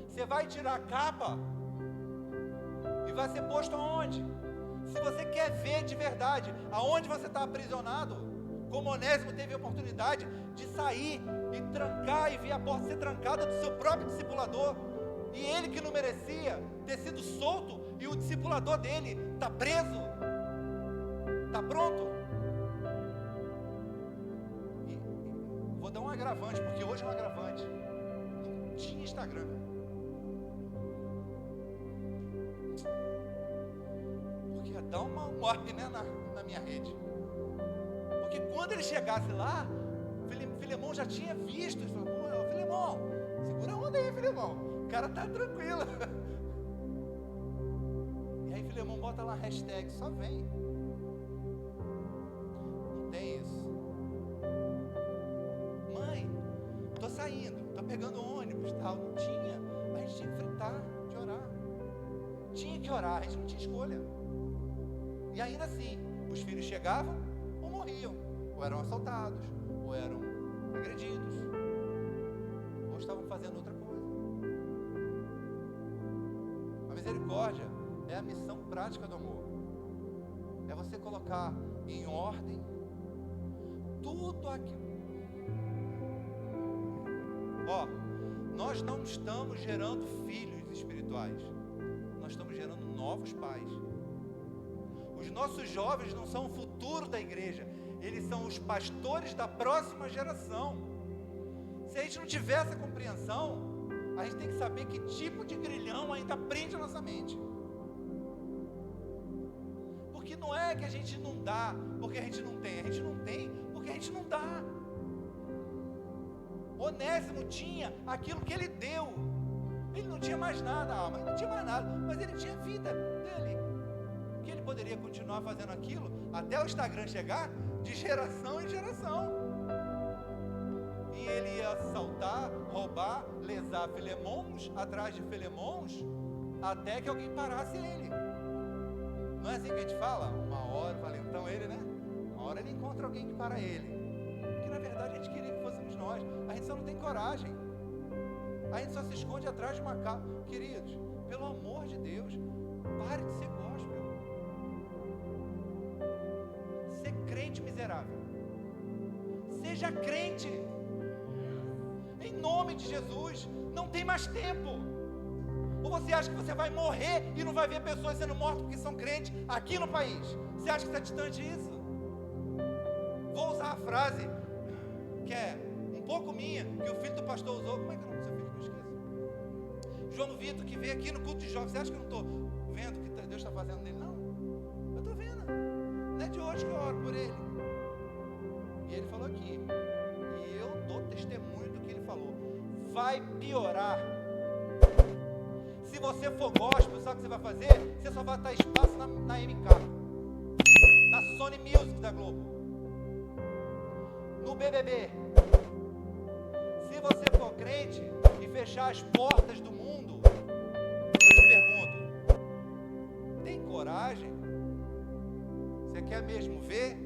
Você vai tirar a capa e vai ser posto aonde? Se você quer ver de verdade aonde você está aprisionado, como Onésimo teve a oportunidade de sair e trancar e ver a porta ser trancada do seu próprio discipulador, e ele que não merecia ter sido solto, e o discipulador dele está preso, está pronto. E vou dar um agravante, porque hoje é um agravante. Não tinha Instagram. Porque ia dar um up, né, na minha rede. Porque quando ele chegasse lá, Filemão já tinha visto. Ele falou: pô, Filemão, segura a onda aí, Filemão, o cara tá tranquilo. E aí Filemão bota lá hashtag, só vem. Não tem isso. Mãe, tô saindo, tô pegando ônibus, tal. Não tinha. A gente tinha que fritar de orar. Tinha que orar, a gente não tinha escolha. E ainda assim, os filhos chegavam ou morriam, ou eram assaltados, ou eram agredidos, ou estavam fazendo outra coisa. A misericórdia é a missão prática do amor. É você colocar em ordem tudo aquilo. Ó, nós não estamos gerando filhos espirituais, nós nós estamos gerando novos pais. Os nossos jovens não são o futuro da igreja, eles são os pastores da próxima geração. Se a gente não tiver essa compreensão, a gente tem que saber que tipo de grilhão ainda prende a nossa mente. Porque não é que a gente não dá porque a gente não tem porque a gente não dá. Onésimo tinha aquilo que ele deu. Ele não tinha mais nada, mas não tinha mais nada, mas ele tinha a vida dele, que ele poderia continuar fazendo aquilo até o Instagram chegar de geração em geração. E ele ia assaltar, roubar, lesar Filemons atrás de Filemons, até que alguém parasse ele. Não é assim que a gente fala? Uma hora, valentão ele, né? Uma hora ele encontra alguém que para ele. Porque na verdade a gente queria que fôssemos nós. A gente só não tem coragem. A gente só se esconde atrás de uma capa. Queridos, pelo amor de Deus, pare de ser gospel. Ser crente miserável. Seja crente. Em nome de Jesus. Não tem mais tempo. Ou você acha que você vai morrer e não vai ver pessoas sendo mortas porque são crentes aqui no país? Você acha que está distante disso? Vou usar a frase que é um pouco minha, que o filho do pastor usou. Como é que é o nome do seu filho? Que eu esqueço. João Vitor, que veio aqui no culto de jovens. Você acha que eu não estou vendo o que Deus está fazendo nele? Não. Eu estou vendo. Não é de hoje que eu oro por ele. E ele falou aqui. E eu dou testemunho do que ele falou. Vai piorar. Se você for gospel, sabe o que você vai fazer? Você só vai dar espaço na MK, na Sony Music da Globo, no BBB. Se você for crente e fechar as portas do mundo, eu te pergunto, tem coragem? Você quer mesmo ver?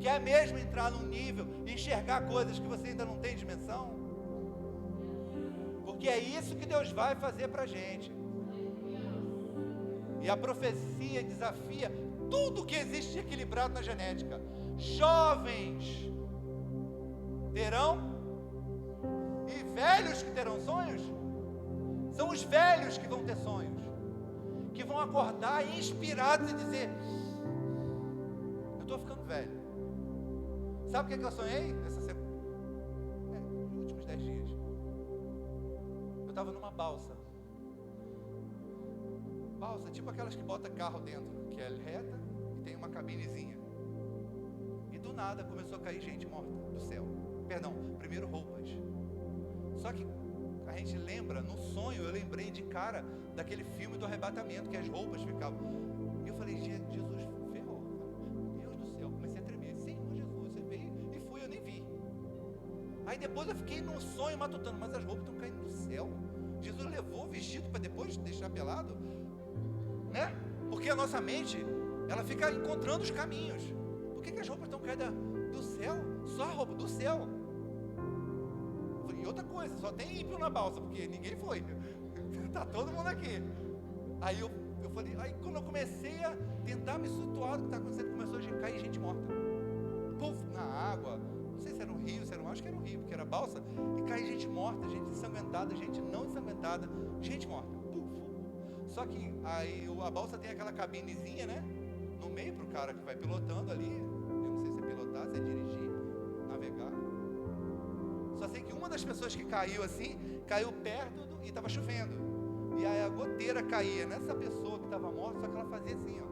Quer mesmo entrar num nível e enxergar coisas que você ainda não tem dimensão? Porque é isso que Deus vai fazer para a gente. E a profecia desafia tudo que existe de equilibrado na genética. Jovens terão, e velhos que terão sonhos. São os velhos que vão ter sonhos, que vão acordar inspirados e dizer: eu estou ficando velho. Sabe o que eu sonhei nessa semana? Nos últimos 10 dias. Eu estava numa balsa, tipo aquelas que bota carro dentro, que é reta e tem uma cabinezinha. E do nada começou a cair gente morta do céu. Perdão, primeiro roupas. Só que a gente lembra, no sonho eu lembrei de cara daquele filme do arrebatamento, que as roupas ficavam. E eu falei: Jesus, ferrou. Deus do céu, comecei a tremer. Senhor Jesus, você veio e fui, eu nem vi. Aí depois eu fiquei num sonho matutando, mas as roupas estão caindo do céu. Jesus levou o vestido para depois deixar pelado, né? Porque a nossa mente, ela fica encontrando os caminhos. Por que as roupas estão caindo do céu? Só a roupa do céu. E outra coisa, só tem ímpio na balsa, porque ninguém foi. Tá todo mundo aqui. Aí eu falei, aí quando eu comecei a tentar me situar do que está acontecendo, começou a cair gente morta. Puf, na água. Não sei se era um rio, acho que era um rio, porque era balsa. E cai gente morta, gente ensanguentada, gente não ensanguentada, gente morta. Puf. Só que aí a balsa tem aquela cabinezinha, né? No meio para o cara que vai pilotando ali. Eu não sei se é pilotar, se é dirigir, navegar. Só sei que uma das pessoas que caiu assim, caiu perto e estava chovendo. E aí a goteira caía nessa pessoa que estava morta, só que ela fazia assim, ó.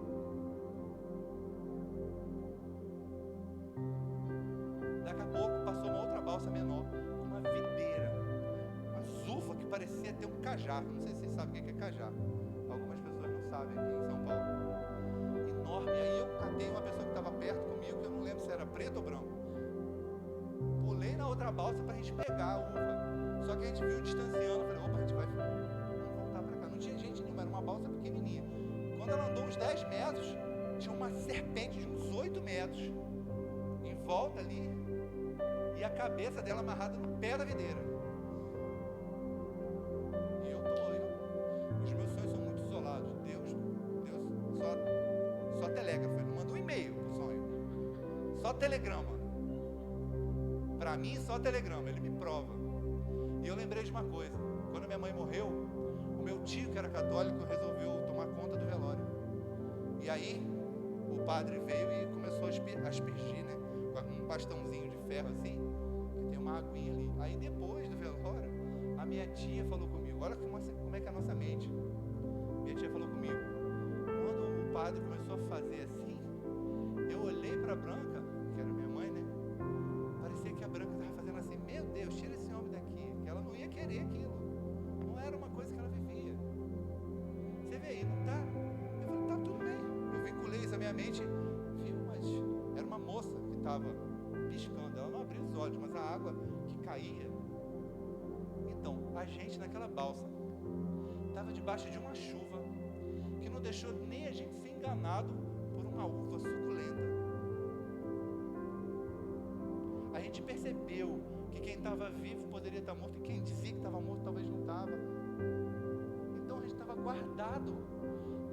Daqui a pouco passou uma outra balsa menor, com uma videira, uma zufa que parecia ter um cajá. Não sei se vocês sabem o que é cajá. Algumas pessoas não sabem aqui em São Paulo. Enorme. E aí eu catei uma pessoa que estava perto comigo, que eu não lembro se era preto ou branco. Pulei na outra balsa para a gente pegar a uva. Só que a gente viu distanciando. Eu falei: opa, a gente vai voltar para cá. Não tinha gente nenhuma, era uma balsa pequenininha. Quando ela andou uns 10 metros, tinha uma serpente de uns 8 metros em volta ali, e a cabeça dela amarrada no pé da videira. E eu tô olhando. Os meus sonhos são muito isolados. Deus só telégrafo. Ele não manda um e-mail pro sonho. Só telegrama. Para mim, só telegrama. Ele me prova. E eu lembrei de uma coisa. Quando minha mãe morreu, meu tio, que era católico, resolveu tomar conta do velório. E aí, o padre veio e começou a aspergir, né? Com um bastãozinho de ferro assim, que tem uma aguinha ali. Aí depois do velório, a minha tia falou comigo, olha como é que é a nossa mente. Minha tia falou comigo, quando o padre começou a fazer assim, eu olhei para a Branca, que era minha mãe, né? Parecia que a Branca estava fazendo assim, meu Deus, tira esse homem daqui, que ela não ia querer aquilo. Não era uma coisa que ela vivia. Você vê aí, não tá? Eu falei, tá tudo bem. Eu vinculei isso à minha mente, viu, mas era uma moça que estava piscando, ela não abriu os olhos, mas a água que caía. Então, a gente naquela balsa estava debaixo de uma chuva que não deixou nem a gente ser enganado por uma uva suculenta. A gente percebeu que quem estava vivo poderia estar morto, e quem dizia que estava morto talvez não estava. Então a gente estava guardado.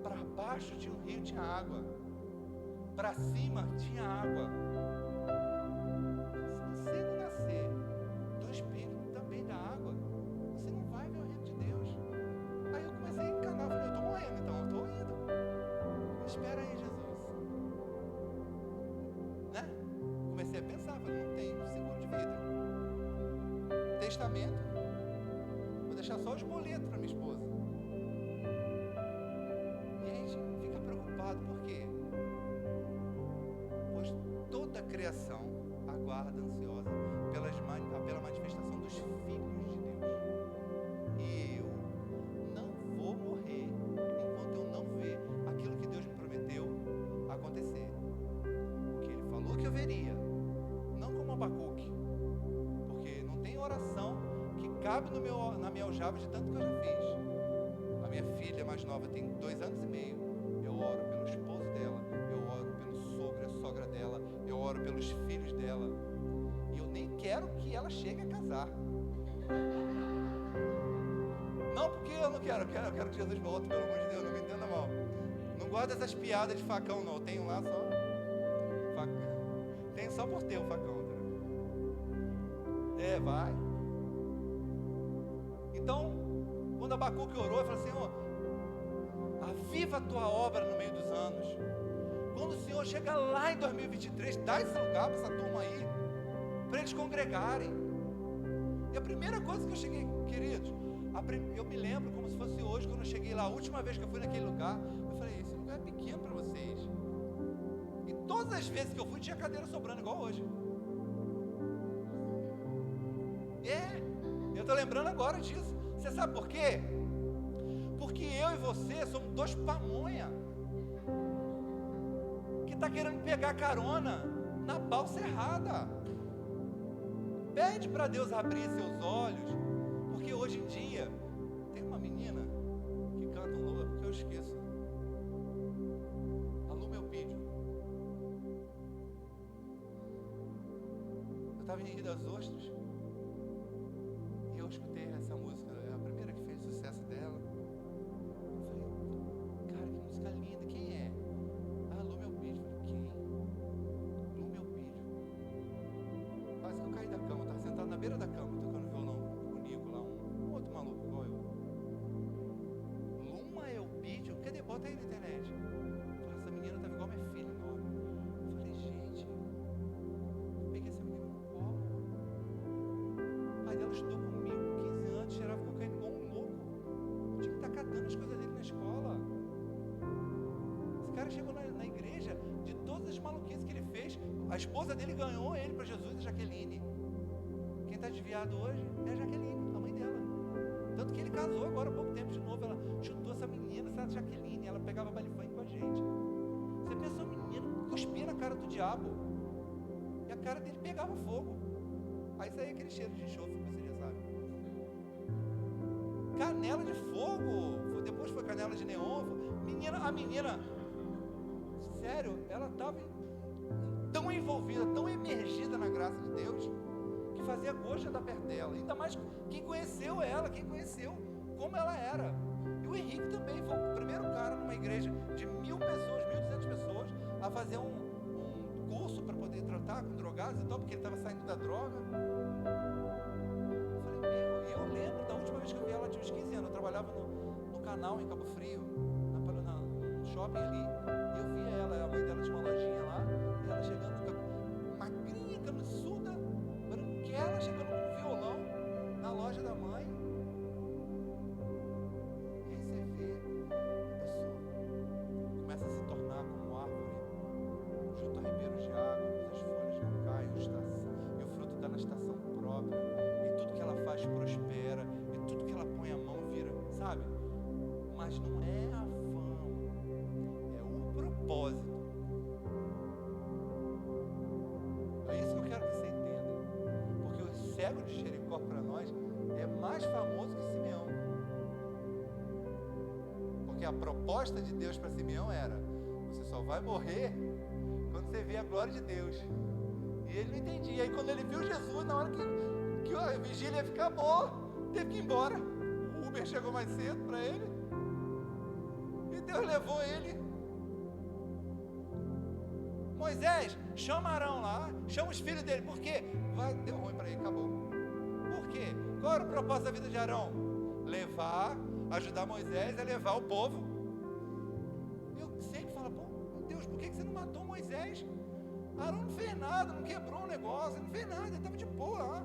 Para baixo tinha um rio, tinha água. Para cima tinha água. Se você não nascer do Espírito, também da água, você não vai ver o reino de Deus. Aí eu comecei a encanar, falei, eu estou morrendo, então eu estou indo. Espera aí, Jesus. Né? Comecei a pensar, falei, não tenho seguro de vida. Testamento, vou deixar só os boletos para minha esposa. E a gente fica preocupado, por quê? Pois toda a criação aguarda ansiosa pela manifestação dos filhos de Deus. E eu não vou morrer enquanto eu não ver aquilo que Deus me prometeu acontecer. Porque Ele falou que eu veria, não como Abacuque, porque não tem oração que cabe na minha aljava de tanto que eu já fiz. A minha filha mais nova tem 2 anos e meio. Eu oro pelo esposo dela, eu oro pelo sogro, a sogra dela, eu oro pelos filhos dela. E eu nem quero que ela chegue a casar. Não porque eu não quero, eu quero que Jesus volte, pelo amor de Deus, não me entenda mal. Não gosto dessas piadas de facão, não. Eu tenho lá só facão. Tenho só por ter o facão. Tá? Vai. Então, quando Abacuque orou, ele falou, Senhor, aviva a tua obra no meio dos anos. Quando o Senhor chega lá em 2023, dá esse lugar para essa turma aí, para eles congregarem. E a primeira coisa que eu cheguei, queridos, eu me lembro como se fosse hoje, quando eu cheguei lá, a última vez que eu fui naquele lugar, eu falei, esse lugar é pequeno para vocês. E todas as vezes que eu fui, tinha cadeira sobrando, igual hoje. Eu estou lembrando agora disso. Você sabe por quê? Porque eu e você somos 2 pamonha que está querendo pegar carona na balsa errada. Pede para Deus abrir seus olhos, porque hoje em dia tem uma menina que canta um louvor, porque eu esqueço. Alô, meu vídeo. Eu estava em Rio das Ostras e eu escutei essa música, é a primeira que fez sucesso dela. Eu falei, cara, que música linda, quem é? Alô, meu vídeo. Eu falei, quem? Alô, meu vídeo. Quase que eu caí da cama, eu estava sentado na beira da cama, tocando violão com o Nico lá, um outro maluco igual eu. Luma é o vídeo? Cadê? Bota aí na internet. Eu falei, essa menina estava igual minha filha nova. Eu falei, gente, eu peguei essa menina no colo. O pai dela estudou comigo com 15 anos, cheirava cocaína igual um louco. Eu tinha que estar catando as coisas dele na escola. Esse cara chegou na igreja, de todas as maluquices que ele fez, a esposa dele ganhou ele para Jesus, a Jaqueline. Quem está desviado hoje é a Jaqueline, a mãe dela. Tanto que ele casou agora há pouco tempo de novo. Ela chutou essa menina, essa Jaqueline, ela pegava baile funk com a gente. Você pensa, um menino cuspia na cara do diabo e a cara dele pegava fogo. Aí saía aquele cheiro de enxofre, que você já sabe. Canela de fogo, depois foi canela de neon. A menina, sério, ela estava tão envolvida, tão emergida na graça de Deus, que fazia gosto de andar perto dela. Ainda mais quem conheceu ela, quem conheceu como ela era. E o Henrique também foi o primeiro cara numa igreja de 1.000 pessoas, 1.200 pessoas, a fazer um curso para poder tratar com drogados e tal, porque ele estava saindo da droga. Eu falei, E eu lembro da última vez que eu vi ela, tinha uns 15 anos. Eu trabalhava no canal em Cabo Frio, no shopping ali. E eu via ela, a mãe dela tinha uma lojinha lá. E ela chegando, magrinha, cabeçuda, branquela, chegando com um violão na loja da mãe. E aí você vê a pessoa começa a se tornar como árvore junto a ribeiros de água, as folhas não caem, e o fruto dá na estação própria, e tudo que ela faz prospera, e tudo que ela põe a mão vira, sabe? Mas não é a fama, é o propósito. É isso que eu quero que você entenda, porque o cego de Jericó para nós é mais famoso que Simeão, porque a proposta de Deus para Simeão era: você só vai morrer quando você vê a glória de Deus. E ele não entendia. Aí quando ele viu Jesus, na hora que a vigília ia ficar boa, teve que ir embora. O Uber chegou mais cedo para ele, e Deus levou ele. Moisés, chama Arão lá, chama os filhos dele. Por quê? Deu ruim para ele, acabou. Por quê? Qual era o propósito da vida de Arão? Ajudar Moisés a levar o povo. Eu sempre falo: pô, Deus, por que você não matou Moisés? Arão não fez nada, não quebrou um negócio, não fez nada, ele estava de boa lá.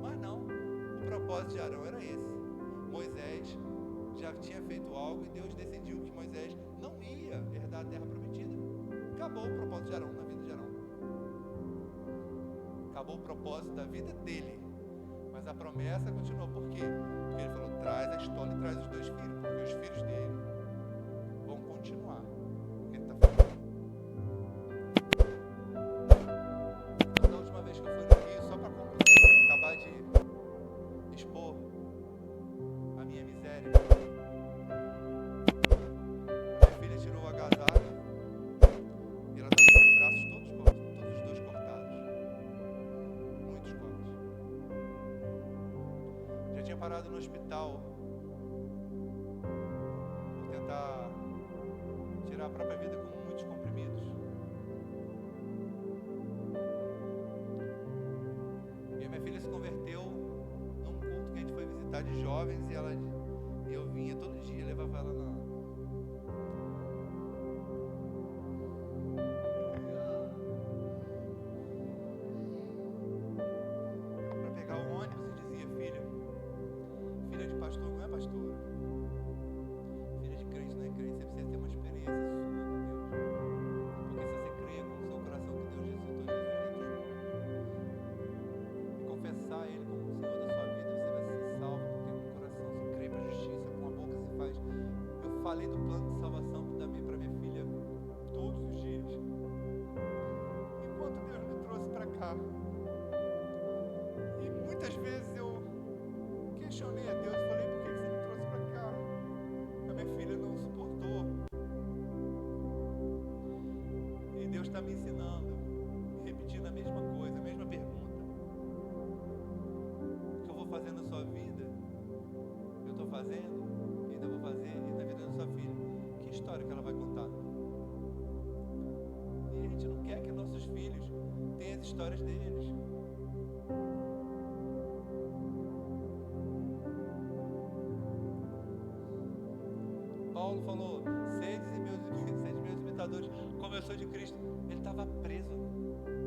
Mas não, o propósito de Arão era esse. Moisés já tinha feito algo e Deus decidiu que Moisés não ia herdar a terra prometida. Acabou o propósito de Arão na vida de Arão. Acabou o propósito da vida dele. Mas a promessa continuou. Por quê? Porque ele falou: traz a estola e traz os 2 filhos, porque os filhos dele vão continuar o que ele está fazendo. Da última vez que eu fui no Rio, só para acabar de expor a minha miséria, minha filha tirou o agasalho e ela estava com os braços todos os 2 cortados, muitos cortes. Já tinha parado no hospital por tentar tirar a própria vida com muitos comprimidos. E a minha filha se converteu num culto que a gente foi visitar de jovens, e eu vinha todo dia, levava ela para pegar o ônibus, e dizia: filha de pastor não é pastora, filha de crente não é crente. Você precisa ter uma experiência sua com Deus, porque se você crê com o seu coração que Deus ressuscitou Jesus e confessar Ele como o Senhor da sua vida, você vai ser salvo, porque com o coração se crê para a justiça, com a boca se faz. Eu falei do plano de salvação para minha filha todos os dias, enquanto Deus me trouxe para cá. E muitas vezes eu questionei a Deus, falei: por que você me trouxe para cá? A minha filha não suportou. E Deus está me ensinando, repetindo a mesma coisa, a mesma pergunta. O que eu vou fazer na sua vida, eu estou fazendo, e ainda vou fazer, e na vida da sua filha. Que história que ela vai contar? E a gente não quer que nossos filhos tenham as histórias deles. Paulo falou: sede meus imitadores, como eu sou de Cristo. Ele estava preso, duro,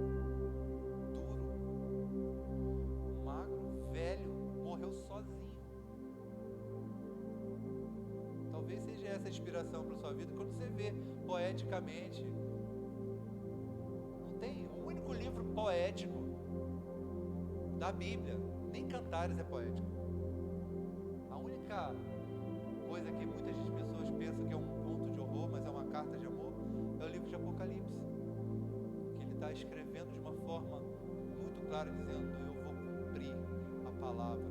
magro, velho, morreu sozinho. Talvez seja essa a inspiração para a sua vida. Quando você vê poeticamente, não tem o único livro poético da Bíblia, nem Cantares é poético. A única coisa que muitas pessoas pensam que é um conto de horror, mas é uma carta de amor, é o livro de Apocalipse, que ele está escrevendo de uma forma muito clara, dizendo: eu vou cumprir a palavra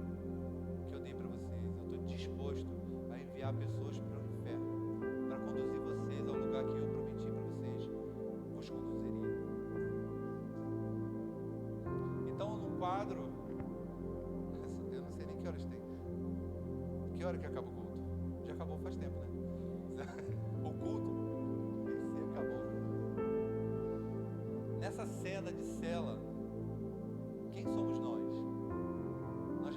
que eu dei para vocês. Eu estou disposto a enviar pessoas para o inferno, para conduzir vocês ao lugar que eu prometi para vocês vos conduziria. Então, no quadro, eu não sei nem que horas tem. Que hora que acaba o culto? Já acabou faz tempo, né? O culto, esse acabou. Nessa cena de cela, quem somos nós?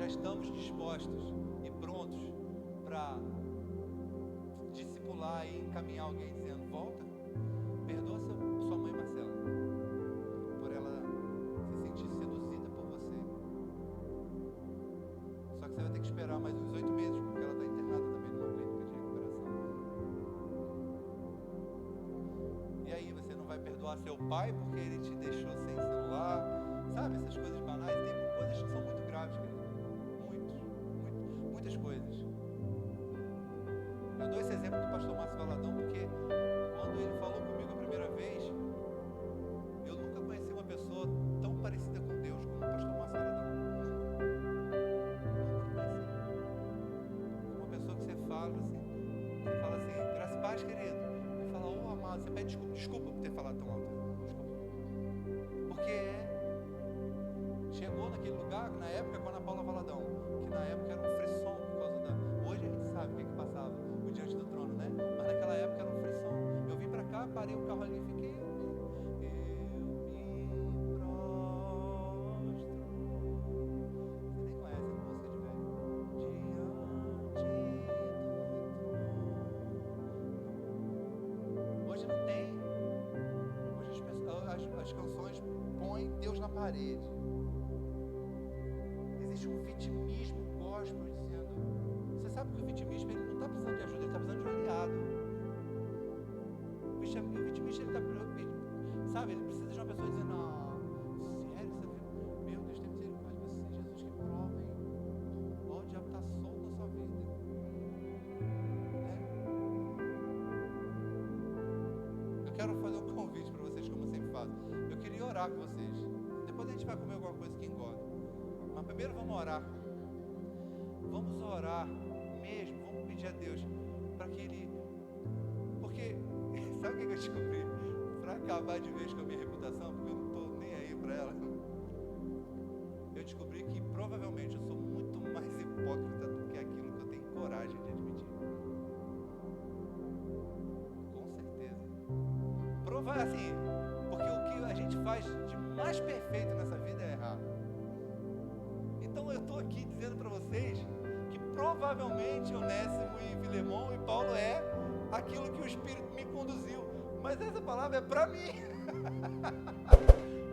estamos dispostos e prontos para discipular e encaminhar alguém dizendo: volta, perdoa sua mãe Marcela, por ela se sentir seduzida por você. Só que você vai ter que esperar mais uns 8 meses, porque ela está internada também numa clínica de recuperação. E aí, você não vai perdoar seu pai porque ele te deixou sem celular? Sabe, essas coisas banais. Tem coisas que são muito graves, querido. Muitas coisas. Eu dou esse exemplo do pastor Márcio Valadão porque quando ele falou comigo a primeira vez, eu nunca conheci uma pessoa tão parecida com Deus como o pastor Márcio Valadão. Nunca conheci. Uma pessoa que você fala assim, graça e paz, querido. Ele fala: ô amado, você pede desculpa por ter falado tão alto. Desculpa. Porque chegou naquele lugar, na época com a Ana Paula Valadão, que na época era um frisson por causa da... Hoje a gente sabe o que passava o diante do trono, né? Mas naquela época era um frisson. Eu vim pra cá, parei o carro ali e fiquei... Eu me prostro. Você nem conhece a música de velho. Diante do trono. Hoje não tem. Hoje as canções põem Deus na parede. Existe um vitimismo gospel dizendo... Você sabe que o vitimismo ele não está precisando de ajuda, ele está precisando de um aliado. O vitimista ele está... Sabe, ele precisa de uma pessoa dizendo: não, sério, você viu? Meu Deus, tem misericórdia de você, Jesus, que prova, hein? Ó, o diabo está solto na sua vida. Eu quero fazer um convite para vocês, como eu sempre faço. Eu queria orar com vocês. Depois a gente vai comer alguma coisa que engorda. Mas primeiro vamos orar. Vamos orar mesmo. Vamos pedir a Deus para que Ele... Porque, sabe o que eu descobri? Para acabar de vez com a minha reputação, porque eu não estou nem aí para ela. Eu descobri que provavelmente eu sou muito mais hipócrita do que aquilo que eu tenho coragem de admitir. Com certeza. Assim, porque o que a gente faz de mais perfeito nessa vida é errar. Então eu estou aqui dizendo para vocês que provavelmente Onésimo e Filemão e Paulo é aquilo que o Espírito me conduziu. Mas essa palavra é para mim.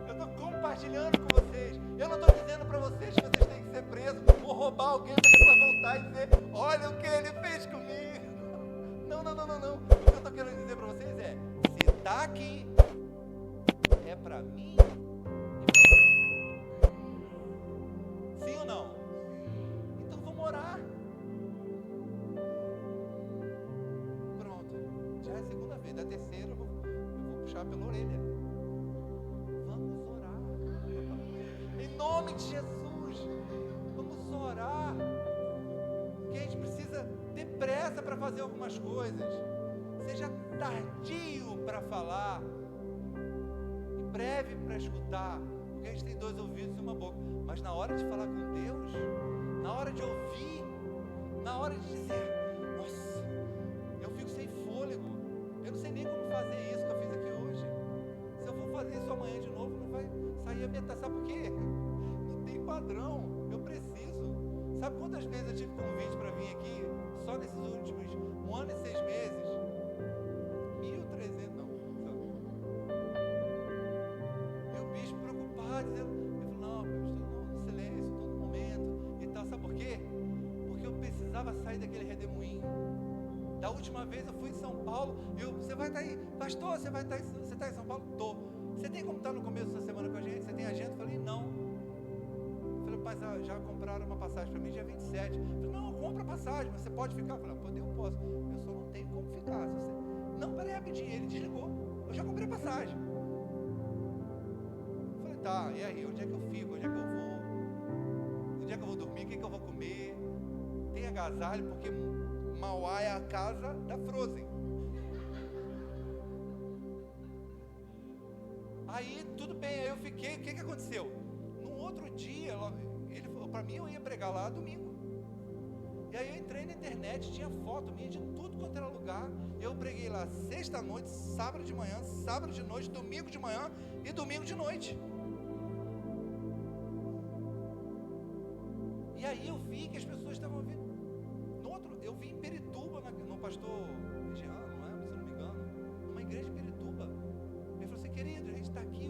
Eu estou compartilhando com vocês. Eu não estou dizendo para vocês que vocês têm que ser presos ou roubar alguém para depois voltar e dizer: olha o que ele fez comigo. Não. O que eu estou querendo dizer para vocês é: se está aqui, é para mim e para você. Sim ou não? Então vamos orar. Pronto. Já é a segunda vez. Da terceira eu vou puxar pela orelha. Vamos orar. Em nome de Jesus. Vamos orar. Porque a gente precisa ter pressa para fazer algumas coisas. Seja tardio para falar e breve para escutar, porque a gente tem 2 ouvidos e uma boca. Mas na hora de falar com Deus, na hora de ouvir, na hora de dizer: nossa, eu fico sem fôlego, eu não sei nem como fazer isso que eu fiz aqui hoje. Se eu for fazer isso amanhã de novo, não vai sair a metade. Sabe por quê? Não tem padrão, eu preciso. Sabe quantas vezes eu tive convite para vir aqui, só nesses últimos 1 ano e 6 meses? 1.300, não. E o bispo preocupado, dizendo... Eu falei: não, eu estou no silêncio, estou no momento e tal. Sabe por quê? Porque eu precisava sair daquele redemoinho. Da última vez eu fui em São Paulo, você vai estar aí, pastor, você está em São Paulo? Tô. Você tem como estar no começo da semana com a gente? Você tem agenda? Eu falei: não. Eu falei: mas já compraram uma passagem para mim dia 27. Eu falei: não, compra a passagem, mas você pode ficar? Eu falei: eu posso, eu só não tenho como ficar. Não, peraí rapidinho, ele desligou, eu já comprei a passagem. Eu falei: tá, e aí, onde é que eu fico, onde é que eu vou? Onde é que eu vou dormir, o que é que eu vou comer? Tem agasalho, porque Mauá é a casa da Frozen. Aí, tudo bem, aí eu fiquei, o que aconteceu? No outro dia, ele falou para mim, eu ia pregar lá domingo. E aí eu entrei na internet, tinha foto minha de tudo quanto era lugar. Eu preguei lá sexta noite, sábado de manhã, sábado de noite, domingo de manhã e domingo de noite. E aí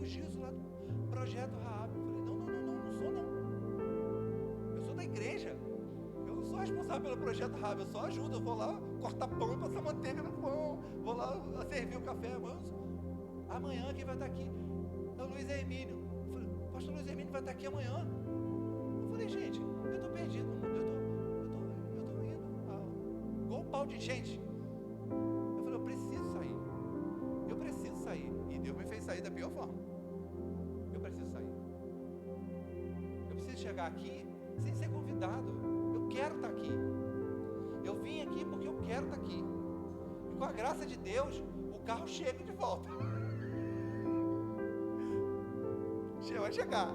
Gilson lá do Projeto Raab. Eu falei, não sou não. Eu sou da igreja. Eu não sou responsável pelo Projeto Raab, eu só ajudo. Eu vou lá cortar pão e passar manteiga no pão. Vou lá servir o café. Amanhã quem vai estar aqui é o Luiz Hermínio. Eu falei, o pastor Luiz Hermínio vai estar aqui amanhã. Eu falei, gente, eu estou perdido. Eu estou indo igual um pau de gente. Eu falei, eu preciso sair. E Deus me fez sair da pior forma. Eu preciso sair. Eu preciso chegar aqui sem ser convidado. Eu quero estar aqui. Eu vim aqui porque eu quero estar aqui. E com a graça de Deus, o carro chega de volta. Vai chegar.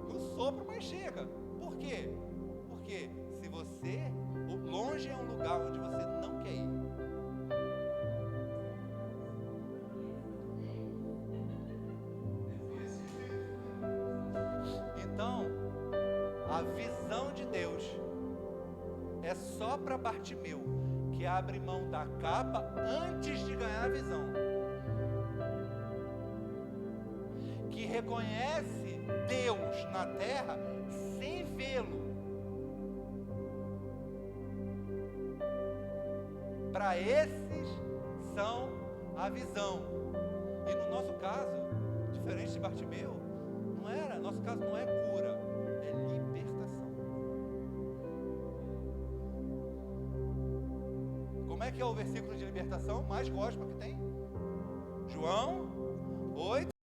No sopro, mas chega. Por quê? Porque se você... Longe é um lugar onde você não quer ir. Então, a visão de Deus é só para Bartimeu, que abre mão da capa antes de ganhar a visão. Que reconhece Deus na terra sem vê-lo. Para esses são a visão. E no nosso caso, diferente de Bartimeu, nosso caso não é cura, é libertação. Como é que é o versículo de libertação mais gospel que tem? João 8.